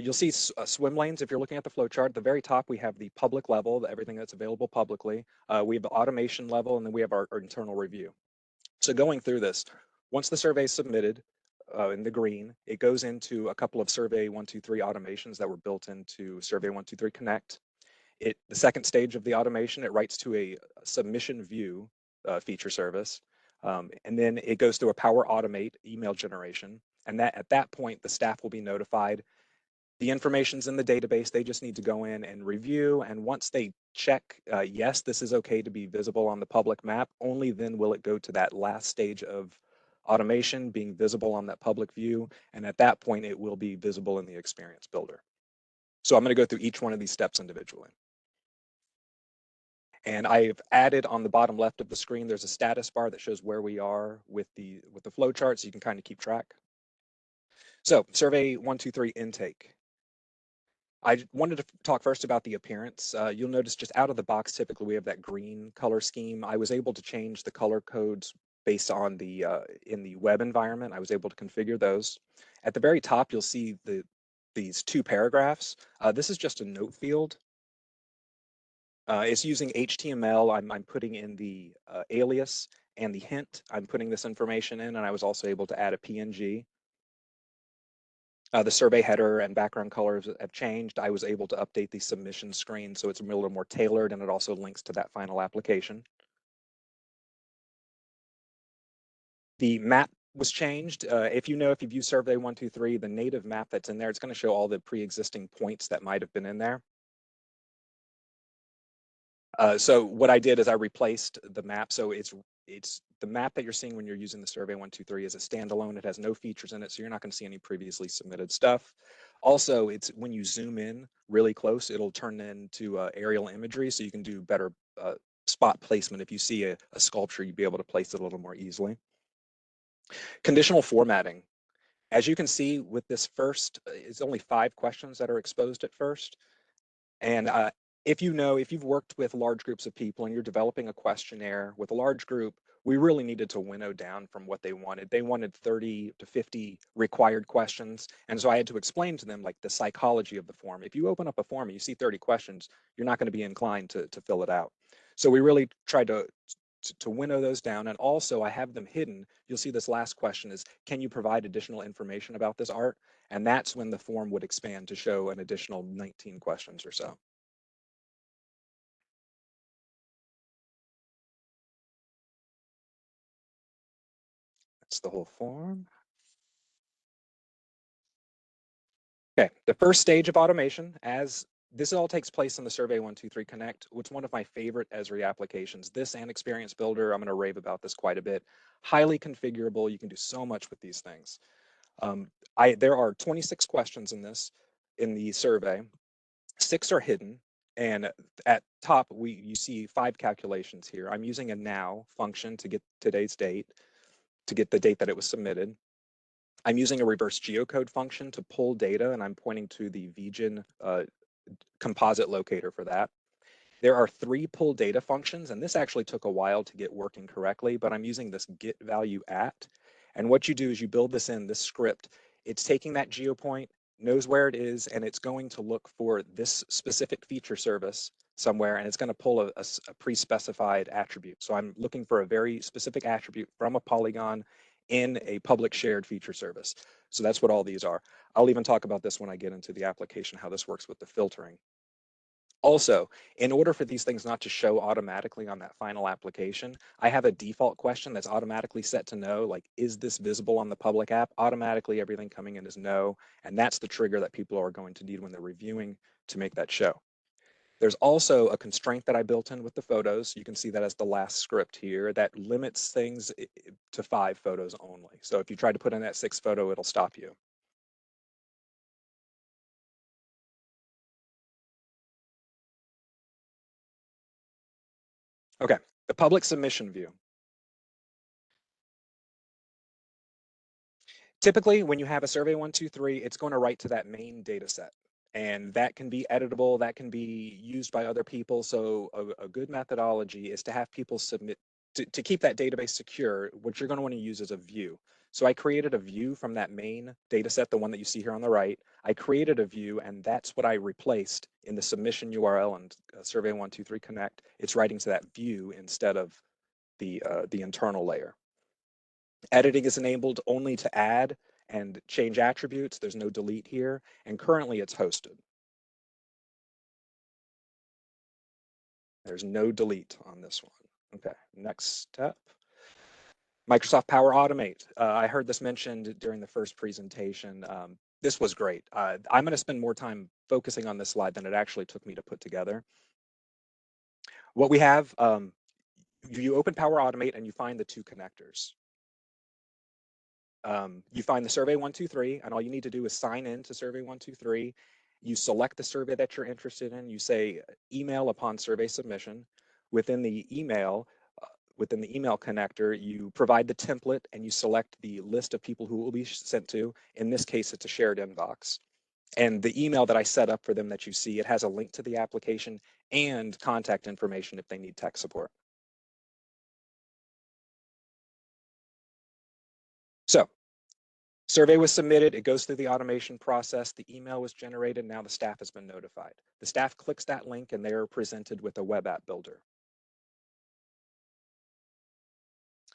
You'll see swim lanes if you're looking at the flowchart. At the very top, we have the public level, everything that's available publicly. We have the automation level, and then we have our internal review. So going through this, once the survey is submitted, in the green, it goes into a couple of Survey 123 automations that were built into Survey 123 Connect. The second stage of the automation, it writes to a submission view feature service, and then it goes through a Power Automate email generation. And that at that point, the staff will be notified. The information's in the database. They just need to go in and review. And once they check, yes, this is okay to be visible on the public map, only then will it go to that last stage of automation, being visible on that public view. And at that point, it will be visible in the experience builder. So I'm going to go through each one of these steps individually. And I've added on the bottom left of the screen, there's a status bar that shows where we are with the flow chart, so you can kind of keep track. So Survey 123 intake. I wanted to talk first about the appearance. You'll notice just out of the box, typically we have that green color scheme. I was able to change the color codes based on the in the web environment. I was able to configure those. At the very top, you'll see these two paragraphs. This is just a note field. It's using HTML. I'm putting in the alias and the hint. I'm putting this information in, and I was also able to add a PNG. The survey header and background colors have changed. I was able to update the submission screen so it's a little more tailored, and it also links to that final application. The map was changed. If you've used Survey 123, the native map that's in there, it's going to show all the pre-existing points that might have been in there. So what I did is I replaced the map. So it's the map that you're seeing when you're using the Survey 123 is a standalone. It has no features in it, so you're not going to see any previously submitted stuff. Also, it's when you zoom in really close, it'll turn into aerial imagery, so you can do better spot placement. If you see a sculpture, you'd be able to place it a little more easily. Conditional formatting. As you can see with this first, it's only 5 questions that are exposed at first. And if you've worked with large groups of people and you're developing a questionnaire with a large group, we really needed to winnow down from what they wanted. They wanted 30 to 50 required questions. And so I had to explain to them like the psychology of the form. If you open up a form and you see 30 questions, you're not going to be inclined to fill it out. So we really tried to winnow those down. And also I have them hidden. You'll see this last question is, can you provide additional information about this art? And that's when the form would expand to show an additional 19 questions or so. That's the whole form. Okay, the first stage of automation, as this all takes place in the Survey 123 Connect, which is one of my favorite Esri applications. This and Experience Builder, I'm going to rave about this quite a bit. Highly configurable. You can do so much with these things. There are 26 questions in the survey. 6 are hidden. And at top, you see 5 calculations here. I'm using a now function to get today's date, to get the date that it was submitted. I'm using a reverse geocode function to pull data, and I'm pointing to the VGen composite locator for that. There are 3 pull data functions, and this actually took a while to get working correctly, but I'm using this get value at. And what you do is you build this script. It's taking that geopoint, knows where it is, and it's going to look for this specific feature service somewhere, and it's going to pull a pre-specified attribute. So I'm looking for a very specific attribute from a polygon in a public shared feature service. So that's what all these are. I'll even talk about this when I get into the application, how this works with the filtering. Also, in order for these things not to show automatically on that final application, I have a default question that's automatically set to no, like, is this visible on the public app? Automatically, everything coming in is no, and that's the trigger that people are going to need when they're reviewing to make that show. There's also a constraint that I built in with the photos. You can see that as the last script here that limits things to 5 photos only. So if you try to put in that 6th photo, it'll stop you. Okay, the public submission view. Typically, when you have a Survey 123, it's going to write to that main data set. And that can be editable, that can be used by other people. So a good methodology is to have people submit, to keep that database secure, what you're going to want to use is a view. So I created a view from that main data set, the one that you see here on the right. I created a view, and that's what I replaced in the submission URL and Survey 123 Connect. It's writing to that view instead of the internal layer. Editing is enabled only to add and change attributes. There's no delete here, and currently it's hosted. There's no delete on this one. Okay, next step. Microsoft Power Automate. I heard this mentioned during the first presentation. This was great. I'm going to spend more time focusing on this slide than it actually took me to put together. What we have, you open Power Automate and you find the two connectors. You find the survey 123, and all you need to do is sign in to survey 123. You select the survey that you're interested in. You say email upon survey submission. Within the email connector, you provide the template and you select the list of people who will be sent to. In this case, it's a shared inbox. And the email that I set up for them that you see, it has a link to the application and contact information if they need tech support. So, survey was submitted, it goes through the automation process, the email was generated, now the staff has been notified. The staff clicks that link and they are presented with a web app builder.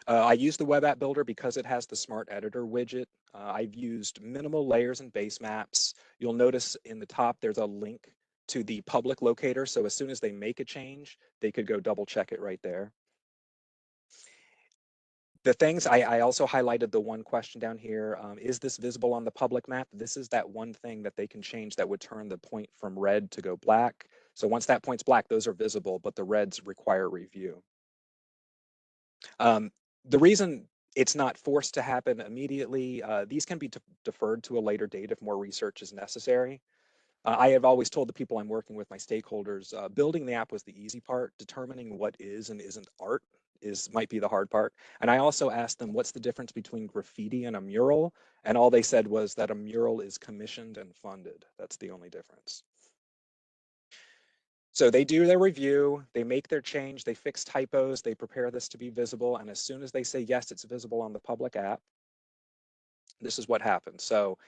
I use the web app builder because it has the smart editor widget. I've used minimal layers and base maps. You'll notice in the top there's a link to the public locator, so as soon as they make a change, they could go double check it right there. The things, I also highlighted the one question down here, is this visible on the public map? This is that one thing that they can change that would turn the point from red to go black. So once that point's black, those are visible, but the reds require review. The reason it's not forced to happen immediately, these can be deferred to a later date if more research is necessary. I have always told the people I'm working with, my stakeholders, building the app was the easy part. Determining what is and isn't art might be the hard part. And I also asked them, what's the difference between graffiti and a mural? And all they said was that a mural is commissioned and funded. That's the only difference. So they do their review, they make their change, they fix typos, they prepare this to be visible. And as soon as they say, yes, it's visible on the public app, this is what happens. So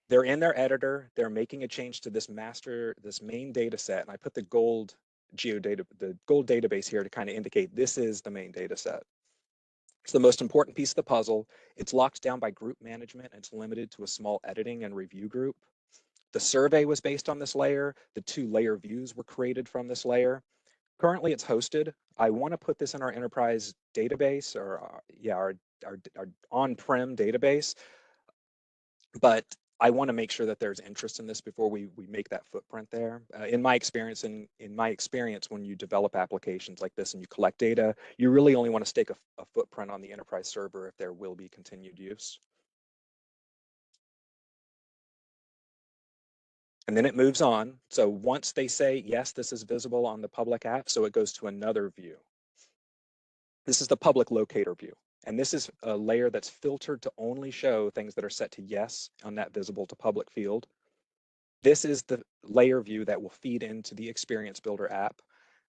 they're in their editor, they're making a change to this main data set. And I put the gold database here to kind of indicate this is the main data set. It's the most important piece of the puzzle. It's locked down by group management and it's limited to a small editing and review group. The survey was based on this layer. The 2 layer views were created from this layer. Currently it's hosted. I want to put this in our enterprise database or our on-prem database, but I want to make sure that there's interest in this before we make that footprint there. In my experience, when you develop applications like this and you collect data, you really only want to stake a footprint on the enterprise server if there will be continued use. And then it moves on. So once they say, yes, this is visible on the public app, so it goes to another view. This is the public locator view. And this is a layer that's filtered to only show things that are set to yes on that visible to public field. This is the layer view that will feed into the Experience Builder app.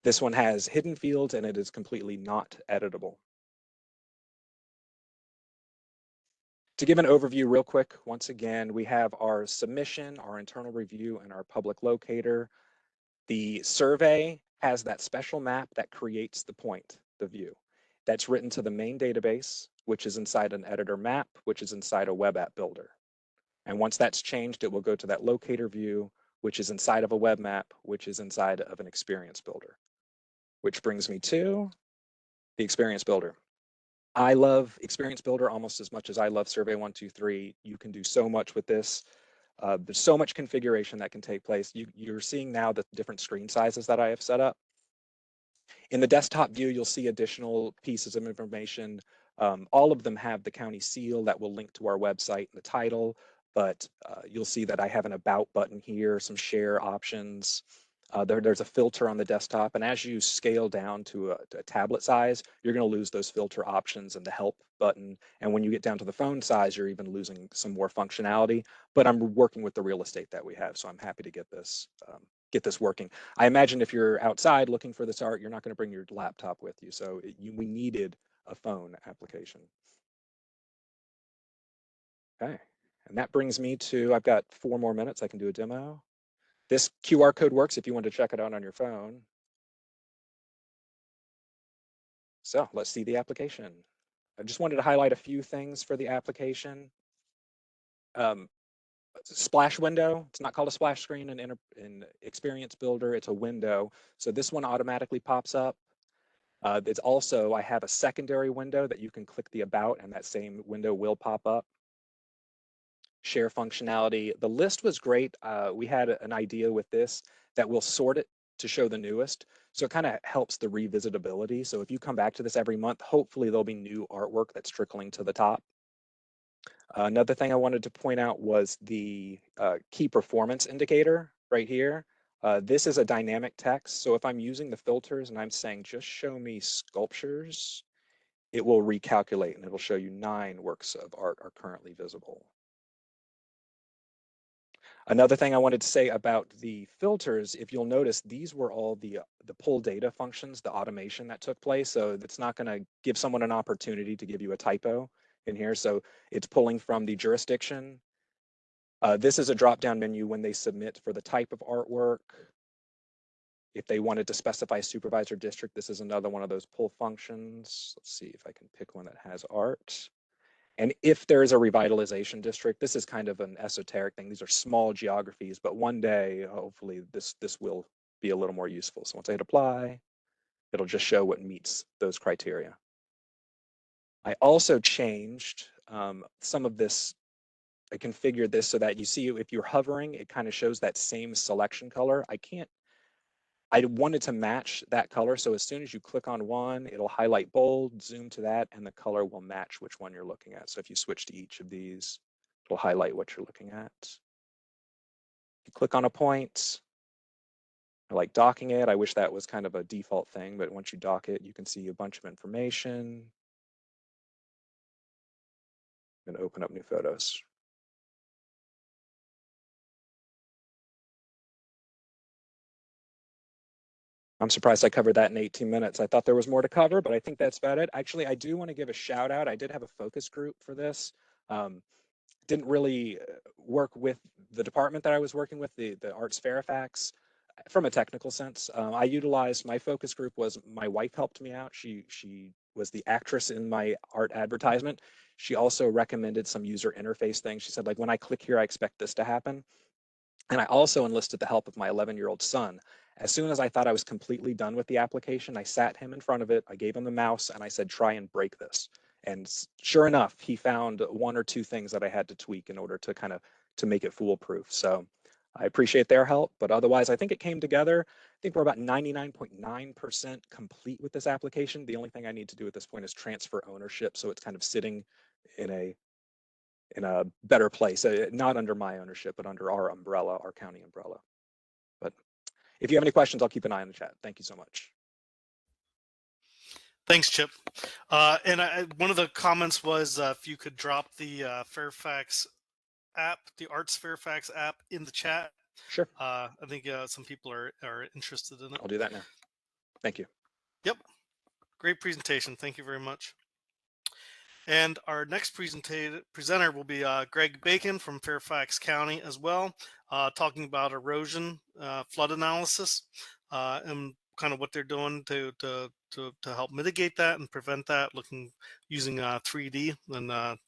This one has hidden fields and it is completely not editable. To give an overview real quick, once again, we have our submission, our internal review, and our public locator. The survey has that special map that creates the point, the view. That's written to the main database, which is inside an editor map, which is inside a web app builder. And once that's changed, it will go to that locator view, which is inside of a web map, which is inside of an experience builder. Which brings me to the experience builder. I love Experience Builder almost as much as I love Survey 123. You can do so much with this. There's so much configuration that can take place. You're seeing now the different screen sizes that I have set up. In the desktop view, you'll see additional pieces of information. All of them have the county seal that will link to our website and the title, but you'll see that I have an about button here, some share options. There's a filter on the desktop, and as you scale down to a tablet size, you're going to lose those filter options and the help button. And when you get down to the phone size, you're even losing some more functionality. But I'm working with the real estate that we have, so I'm happy to get this working. I imagine if you're outside looking for this art, you're not going to bring your laptop with you, so we needed a phone application. Okay, and that brings me to, I've got 4 more minutes. I can do a demo. This QR code works if you want to check it out on your phone. So let's see the application. I just wanted to highlight a few things for the application. splash window. It's not called a splash screen in Experience Builder. It's a window. So this one automatically pops up. It's also, I have a secondary window that you can click the about and that same window will pop up. Share functionality. The list was great. We had an idea with this that we'll sort it to show the newest. So it kind of helps the revisitability. So if you come back to this every month, hopefully there'll be new artwork that's trickling to the top. Another thing I wanted to point out was the key performance indicator right here. This is a dynamic text. So if I'm using the filters and I'm saying, just show me sculptures, it will recalculate and it'll show you 9 works of art are currently visible. Another thing I wanted to say about the filters, if you'll notice, these were all the pull data functions, the automation that took place. So it's not going to give someone an opportunity to give you a typo in here. So it's pulling from the jurisdiction. This is a drop-down menu when they submit for the type of artwork. If they wanted to specify supervisor district, this is another one of those pull functions. Let's see if I can pick one that has art. And if there is a revitalization district, this is kind of an esoteric thing. These are small geographies, but one day, hopefully, this will be a little more useful. So once I hit apply, it'll just show what meets those criteria. I also changed some of this. I configured this so that you see if you're hovering, it kind of shows that same selection color. I wanted to match that color. So as soon as you click on one, it'll highlight bold, zoom to that, and the color will match which one you're looking at. So if you switch to each of these, it'll highlight what you're looking at. You click on a point, I like docking it. I wish that was kind of a default thing, but once you dock it, you can see a bunch of information and open up new photos. I'm surprised I covered that in 18 minutes. I thought there was more to cover, but I think that's about it. Actually, I do want to give a shout out. I did have a focus group for this. Didn't really work with the department that I was working with, the Arts Fairfax, from a technical sense. I utilized, my focus group was, my wife helped me out. She was the actress in my art advertisement. She also recommended some user interface things. She said, like, when I click here, I expect this to happen. And I also enlisted the help of my 11-year-old son. As soon as I thought I was completely done with the application, I sat him in front of it, I gave him the mouse, and I said, try and break this. And sure enough, he found 1 or 2 things that I had to tweak in order to kind of to make it foolproof. So I appreciate their help, but otherwise I think it came together. I think we're about 99.9% complete with this application. The only thing I need to do at this point is transfer ownership, so it's kind of sitting in a better place, not under my ownership, but under our umbrella, our county umbrella. But if you have any questions, I'll keep an eye on the chat. Thank you so much. Thanks, Chip. And one of the comments was if you could drop the Fairfax app, the Arts Fairfax app, in the chat. Sure. I think some people are interested in it. I'll do that now. Thank you. Yep. Great presentation. Thank you very much. And our next presenter will be Greg Bacon from Fairfax County as well, talking about erosion flood analysis and kind of what they're doing to help mitigate that and prevent that, using 3D and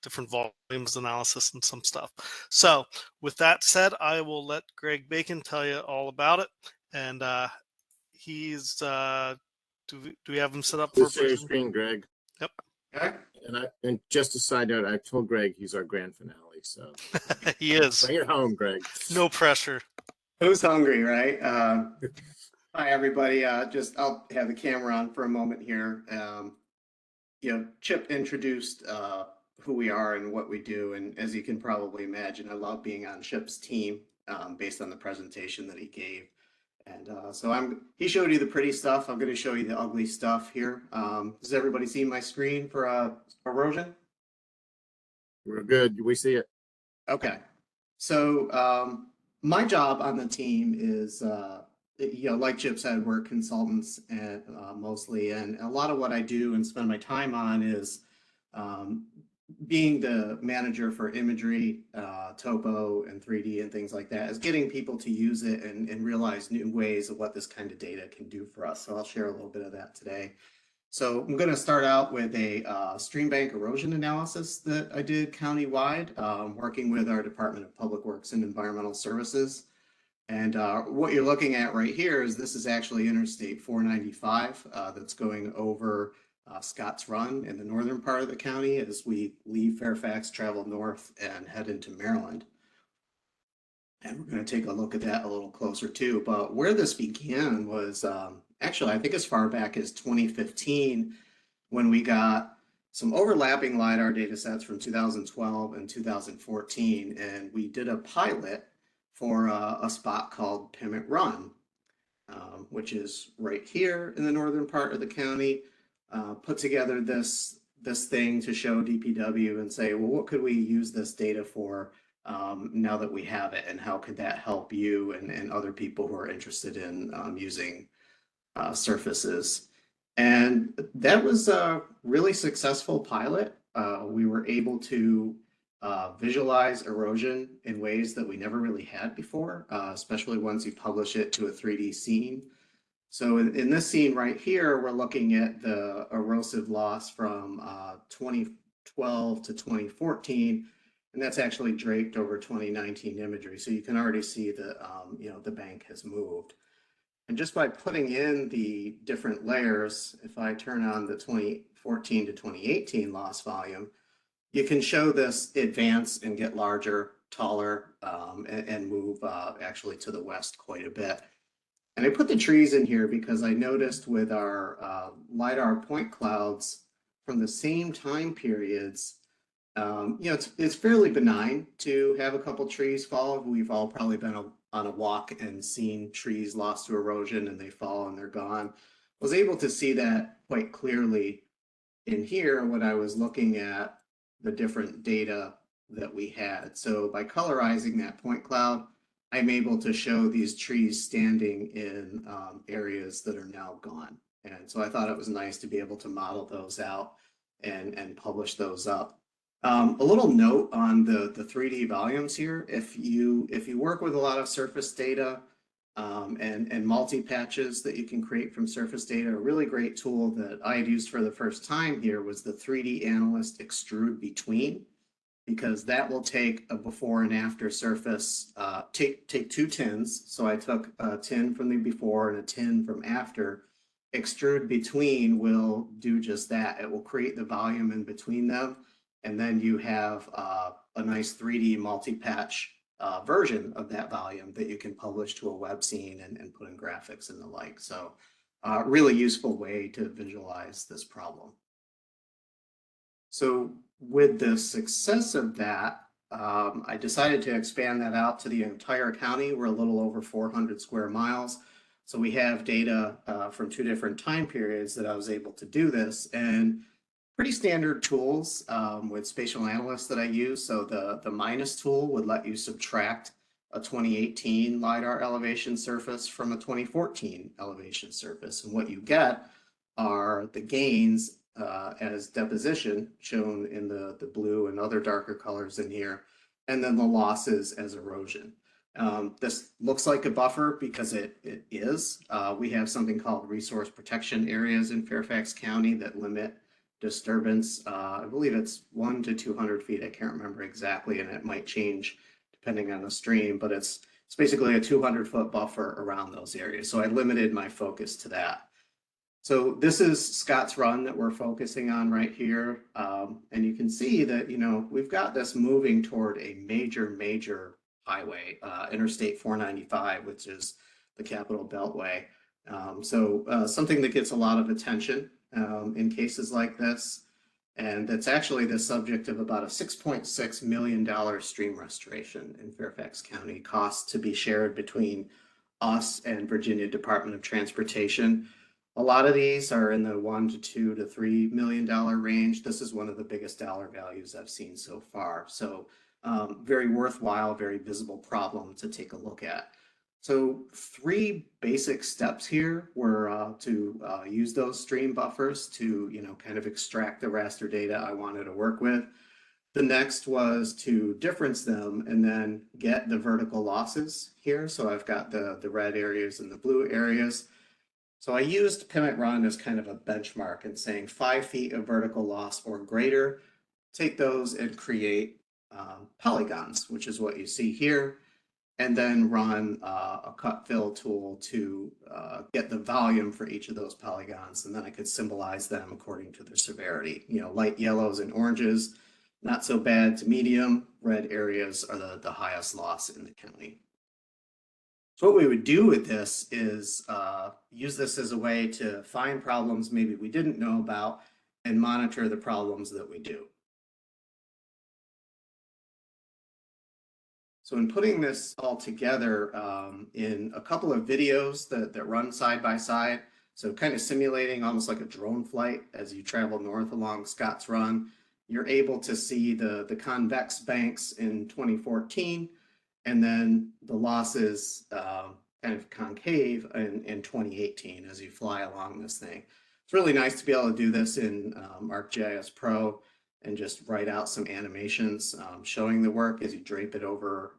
different volumes analysis and some stuff. So with that said, I will let Greg Bacon tell you all about it. And he's do we have him set up for share your screen, Greg? Yep. Okay. And just a side note, I told Greg he's our grand finale, so He is. bring it home, Greg. No pressure. Who's hungry, right? Hi, everybody. I'll have the camera on for a moment here. Chip introduced who we are and what we do, and as you can probably imagine, I love being on Chip's team based on the presentation that he gave. And he showed you the pretty stuff. I'm going to show you the ugly stuff here. Does everybody see my screen for erosion? We're good. We see it. Okay. So my job on the team is, like Chip said, we're consultants and mostly, and a lot of what I do and spend my time on is being the manager for imagery, topo, and 3D and things like that, is getting people to use it and realize new ways of what this kind of data can do for us. So I'll share a little bit of that today. So I'm going to start out with a stream bank erosion analysis that I did countywide, working with our Department of Public Works and Environmental Services. And what you're looking at right here is this is actually Interstate 495 that's going over Scotts Run in the northern part of the county as we leave Fairfax, travel north, and head into Maryland. And we're going to take a look at that a little closer too. But where this began was actually, I think as far back as 2015, when we got some overlapping LiDAR data sets from 2012 and 2014. And we did a pilot for a spot called Pimmet Run, which is right here in the northern part of the county. Put together this thing to show DPW and say, well, what could we use this data for now that we have it, and how could that help you and other people who are interested in using surfaces? And that was a really successful pilot. We were able to visualize erosion in ways that we never really had before, especially once you publish it to a 3D scene. So in this scene right here, we're looking at the erosive loss from 2012 to 2014, and that's actually draped over 2019 imagery. So you can already see that the bank has moved. And just by putting in the different layers, if I turn on the 2014 to 2018 loss volume, you can show this advance and get larger, taller, and move actually to the west quite a bit. And I put the trees in here because I noticed with our LiDAR point clouds from the same time periods, it's fairly benign to have a couple trees fall. We've all probably been on a walk and seen trees lost to erosion and they fall and they're gone. I was able to see that quite clearly in here when I was looking at the different data that we had. So by colorizing that point cloud, I'm able to show these trees standing in areas that are now gone. And so I thought it was nice to be able to model those out and publish those up. A little note on the 3D volumes here. If you work with a lot of surface data and multi-patches that you can create from surface data, a really great tool that I had used for the first time here was the 3D Analyst Extrude Between, because that will take a before and after surface, take two tins. So I took a tin from the before and a tin from after. Extrude Between will do just that. It will create the volume in between them. And then you have a nice 3D multi-patch version of that volume that you can publish to a web scene and put in graphics and the like. So really useful way to visualize this problem. So with the success of that, I decided to expand that out to the entire county. We're a little over 400 square miles. So we have data from two different time periods that I was able to do this, and pretty standard tools with spatial analysts that I use. So the minus tool would let you subtract a 2018 LiDAR elevation surface from a 2014 elevation surface. And what you get are the gains as deposition, shown in the blue and other darker colors in here, and then the losses as erosion. This looks like a buffer because it is. We have something called resource protection areas in Fairfax County that limit disturbance. I believe it's 1 to 200 feet. I can't remember exactly, and it might change depending on the stream, but it's basically a 200-foot buffer around those areas. So I limited my focus to that. So this is Scotts Run that we're focusing on right here. And you can see that, we've got this moving toward a major highway, Interstate 495, which is the Capital Beltway. So something that gets a lot of attention in cases like this. And that's actually the subject of about a $6.6 million stream restoration in Fairfax County, cost to be shared between us and Virginia Department of Transportation. A lot of these are in the $1 to $2 to $3 million range. This is one of the biggest dollar values I've seen so far. So very worthwhile, very visible problem to take a look at. So 3 basic steps here were to use those stream buffers to, kind of extract the raster data I wanted to work with. The next was to difference them and then get the vertical losses here. So I've got the red areas and the blue areas. So I used Pimmet Run as kind of a benchmark and saying 5 feet of vertical loss or greater, take those and create polygons, which is what you see here, and then run a cut fill tool to get the volume for each of those polygons. And then I could symbolize them according to their severity. You know, light yellows and oranges, not so bad to medium. Red areas are the highest loss in the county. So what we would do with this is use this as a way to find problems maybe we didn't know about and monitor the problems that we do. So in putting this all together in a couple of videos that run side by side, so kind of simulating almost like a drone flight as you travel north along Scott's Run, you're able to see the convex banks in 2014, and then the losses kind of concave in 2018 as you fly along this thing. It's really nice to be able to do this in ArcGIS Pro and just write out some animations showing the work as you drape it over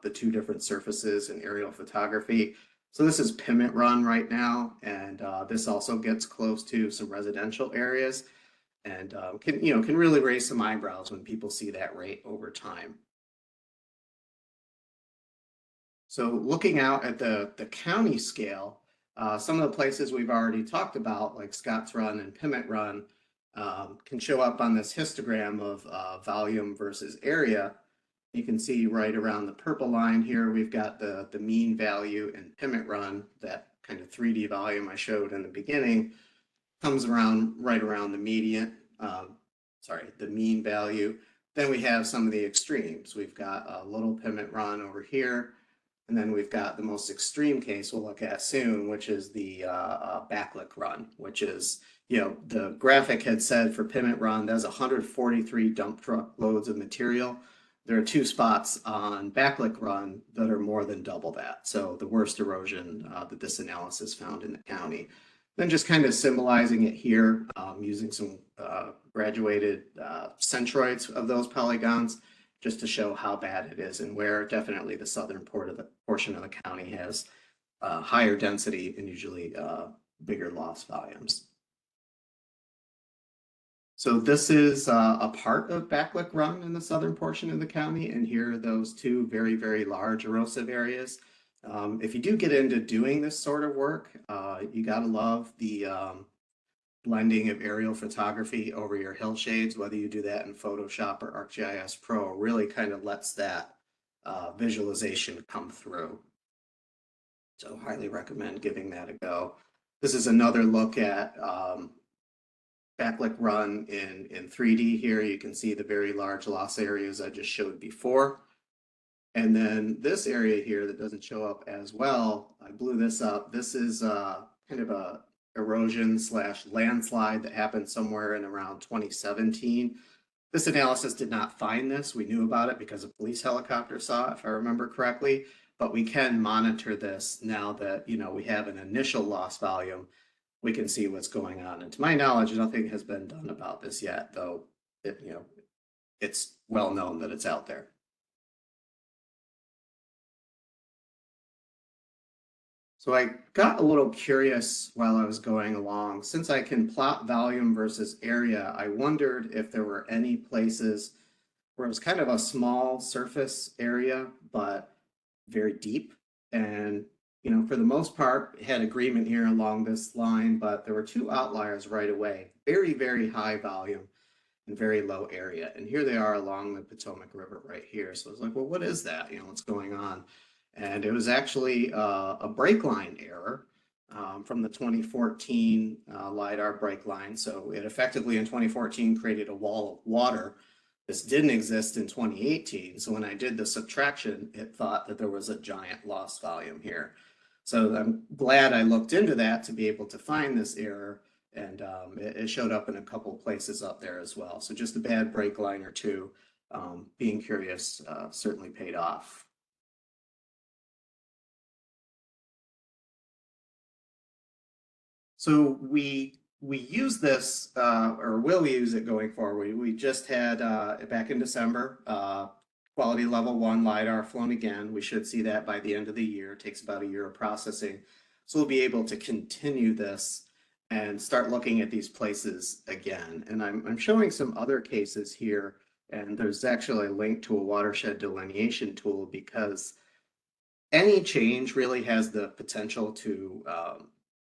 the two different surfaces in aerial photography. So this is Pimmet Run right now, and this also gets close to some residential areas, and can really raise some eyebrows when people see that rate over time. So looking out at the county scale, some of the places we've already talked about, like Scott's Run and Pimmet Run, can show up on this histogram of volume versus area. You can see right around the purple line here, we've got the mean value in Pimmet Run, that kind of 3D volume I showed in the beginning, comes around right around the median, the mean value. Then we have some of the extremes. We've got a little Pimmet Run over here, and then we've got the most extreme case we'll look at soon, which is the backlick run, which is, the graphic had said for Pimmet Run, that's 143 dump truck loads of material. There are 2 spots on backlick run that are more than double that. So the worst erosion that this analysis found in the county. Then just kind of symbolizing it here using some graduated centroids of those polygons, just to show how bad it is and where definitely the southern portion of the county has higher density and usually bigger loss volumes. So this is a part of backlick run in the southern portion of the county, and here are those 2 very, very large erosive areas. If you do get into doing this sort of work, you gotta love the blending of aerial photography over your hillshades, whether you do that in Photoshop or ArcGIS Pro, really kind of lets that visualization come through. So highly recommend giving that a go. This is another look at backlick run in 3D here. You can see the very large loss areas I just showed before. And then this area here that doesn't show up as well, I blew this up. This is kind of a erosion / landslide that happened somewhere in around 2017. This analysis did not find this. We knew about it because a police helicopter saw it, if I remember correctly, but we can monitor this now that, we have an initial loss volume. We can see what's going on. And to my knowledge, nothing has been done about this yet, though it's well known that it's out there. So I got a little curious while I was going along. Since I can plot volume versus area, I wondered if there were any places where it was kind of a small surface area, but very deep. And, for the most part, had agreement here along this line, but there were 2 outliers right away. Very, very high volume and very low area. And here they are along the Potomac River right here. So I was like, well, what is that? What's going on? And it was actually a brake line error from the 2014 LiDAR brake line. So it effectively in 2014 created a wall of water. This didn't exist in 2018. So when I did the subtraction, it thought that there was a giant loss volume here. So I'm glad I looked into that to be able to find this error. And it showed up in a couple of places up there as well. So just a bad brake line or 2, being curious certainly paid off. So we use this, or will use it going forward. We just had, back in December, quality level 1 LiDAR flown again. We should see that by the end of the year. It takes about a year of processing. So we'll be able to continue this and start looking at these places again. And I'm showing some other cases here, and there's actually a link to a watershed delineation tool, because any change really has the potential to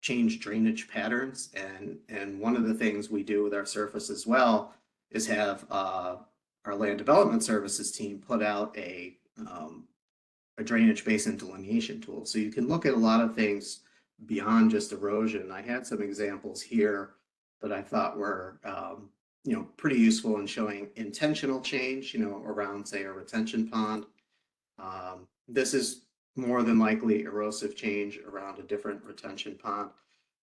change drainage patterns. And one of the things we do with our surface as well is have our land development services team put out a drainage basin delineation tool. So you can look at a lot of things beyond just erosion. I had some examples here that I thought were pretty useful in showing intentional change, around, say, a retention pond. This is more than likely erosive change around a different retention pond.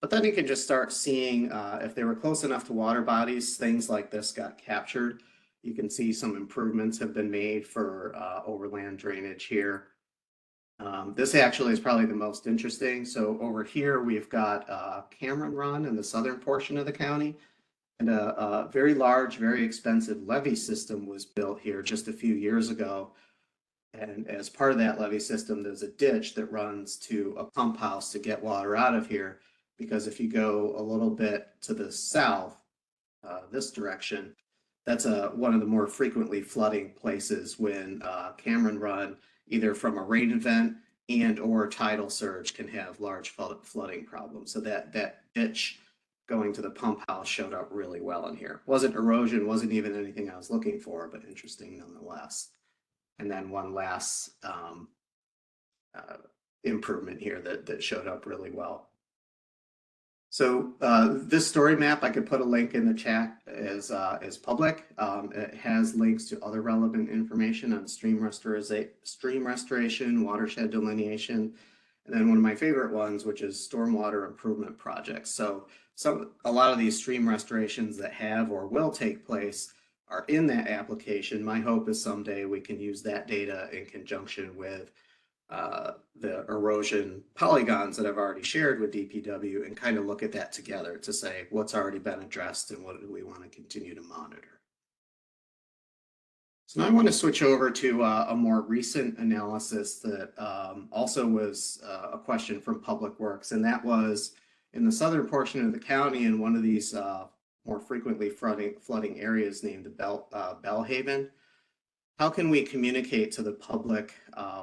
But then you can just start seeing if they were close enough to water bodies, things like this got captured. You can see some improvements have been made for overland drainage here. This actually is probably the most interesting. So over here, we've got Cameron Run in the southern portion of the county. And a very large, very expensive levee system was built here just a few years ago. And as part of that levee system, there's a ditch that runs to a pump house to get water out of here. Because if you go a little bit to the south, this direction, that's one of the more frequently flooding places when Cameron Run, either from a rain event and or tidal surge, can have large flooding problems. So that ditch going to the pump house showed up really well in here. Wasn't erosion, wasn't even anything I was looking for, but interesting nonetheless. And then one last improvement here that showed up really well. So this story map, I could put a link in the chat as public. It has links to other relevant information on stream restoration, watershed delineation, and then one of my favorite ones, which is stormwater improvement projects. So a lot of these stream restorations that have or will take place are in that application. My hope is someday we can use that data in conjunction with the erosion polygons that I've already shared with DPW and kind of look at that together to say what's already been addressed and what do we want to continue to monitor. So now I want to switch over to a more recent analysis that also was a question from Public Works, and that was in the southern portion of the county in one of these more frequently flooding areas named the Bellhaven. How can we communicate to the public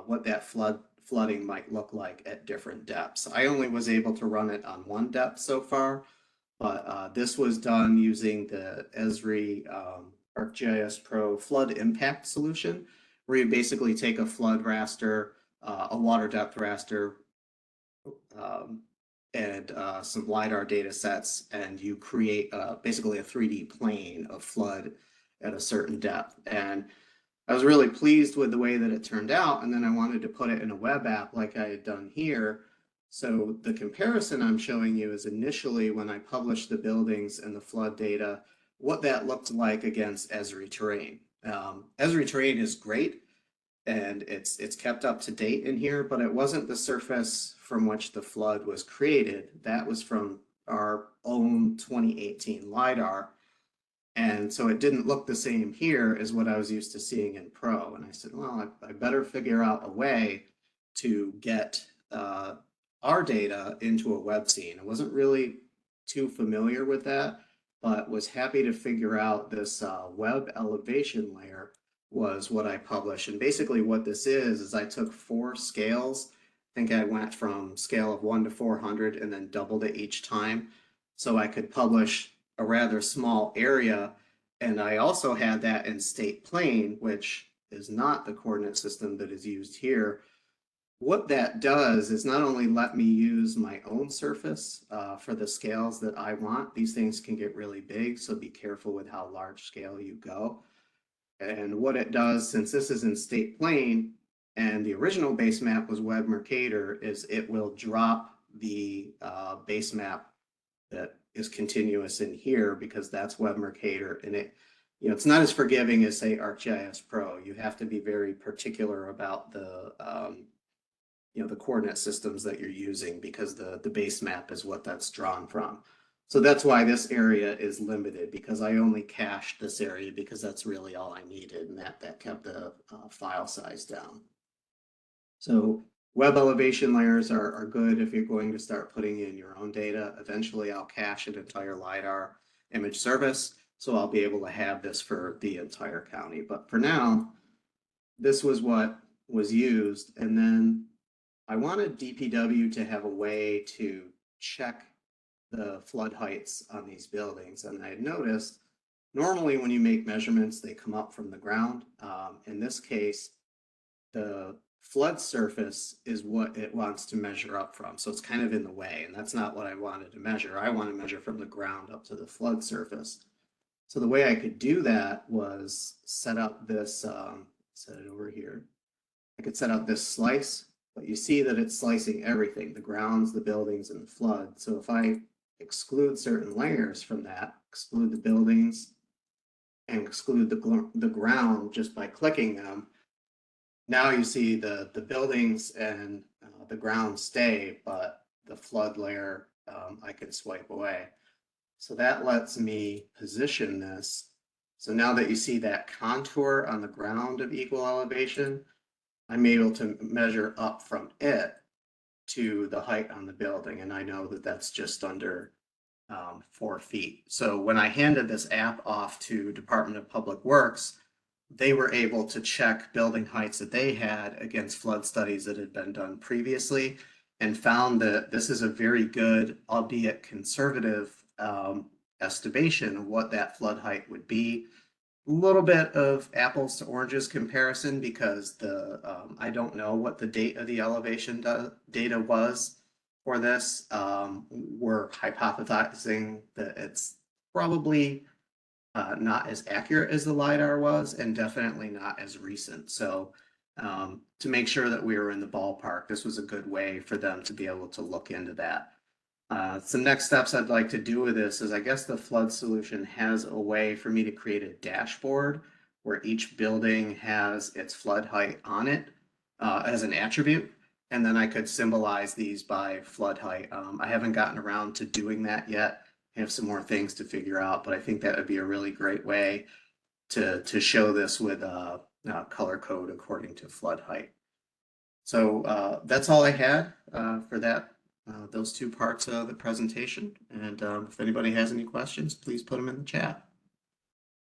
what that flooding might look like at different depths? I only was able to run it on one depth so far, but this was done using the Esri ArcGIS Pro flood impact solution, where you basically take a flood raster, a water depth raster, and some LiDAR data sets, and you create basically a 3D plane of flood at a certain depth. And I was really pleased with the way that it turned out, and then I wanted to put it in a web app like I had done here. So the comparison I'm showing you is initially when I published the buildings and the flood data, what that looked like against Esri terrain. Esri terrain is great, and it's kept up to date in here, but it wasn't the surface from which the flood was created. That was from our own 2018 LiDAR. And so it didn't look the same here as what I was used to seeing in Pro. And I said, well, I better figure out a way to get our data into a web scene. I wasn't really too familiar with that, but was happy to figure out this web elevation layer was what I published. And basically what this is I took 4 scales. I think I went from scale of 1 to 400 and then doubled it each time. So I could publish a rather small area. And I also had that in state plane, which is not the coordinate system that is used here. What that does is not only let me use my own surface for the scales that I want. These things can get really big, so be careful with how large scale you go. And what it does, since this is in state plane and the original base map was Web Mercator, is it will drop the base map that is continuous in here because that's Web Mercator, and it's not as forgiving as, say, ArcGIS Pro. You have to be very particular about the the coordinate systems that you're using because the base map is what that's drawn from. So that's why this area is limited, because I only cached this area because that's really all I needed, and that kept the file size down. So Web elevation layers are good if you're going to start putting in your own data. Eventually, I'll cache an entire LiDAR image service, so I'll be able to have this for the entire county. But for now, this was what was used. And then I wanted DPW to have a way to check the flood heights on these buildings. And I had noticed normally when you make measurements, they come up from the ground. In this case, the flood surface is what it wants to measure up from. So it's kind of in the way, and that's not what I wanted to measure. I want to measure from the ground up to the flood surface. So the way I could do that was set up this, set it over here. I could set up this slice, but you see that it's slicing everything, the grounds, the buildings, and the flood. So if I exclude certain layers from that, exclude the buildings, and exclude the ground just by clicking them, now you see the buildings and the ground stay, but the flood layer I can swipe away. So that lets me position this. So now that you see that contour on the ground of equal elevation, I'm able to measure up from it to the height on the building. And I know that that's just under 4 feet. So when I handed this app off to Department of Public Works, they were able to check building heights that they had against flood studies that had been done previously and found that this is a very good, albeit conservative, estimation of what that flood height would be. A little bit of apples to oranges comparison because the I don't know what the date of the elevation data was for this. We're hypothesizing that it's probably not as accurate as the LiDAR was and definitely not as recent. So to make sure that we were in the ballpark, this was a good way for them to be able to look into that. Some next steps I'd like to do with this is I guess the flood solution has a way for me to create a dashboard where each building has its flood height on it as an attribute. And then I could symbolize these by flood height. I haven't gotten around to doing that yet. I have some more things to figure out, but I think that would be a really great way to show this with color code according to flood height. So that's all I had for that. Those two parts of the presentation. And if anybody has any questions, please put them in the chat.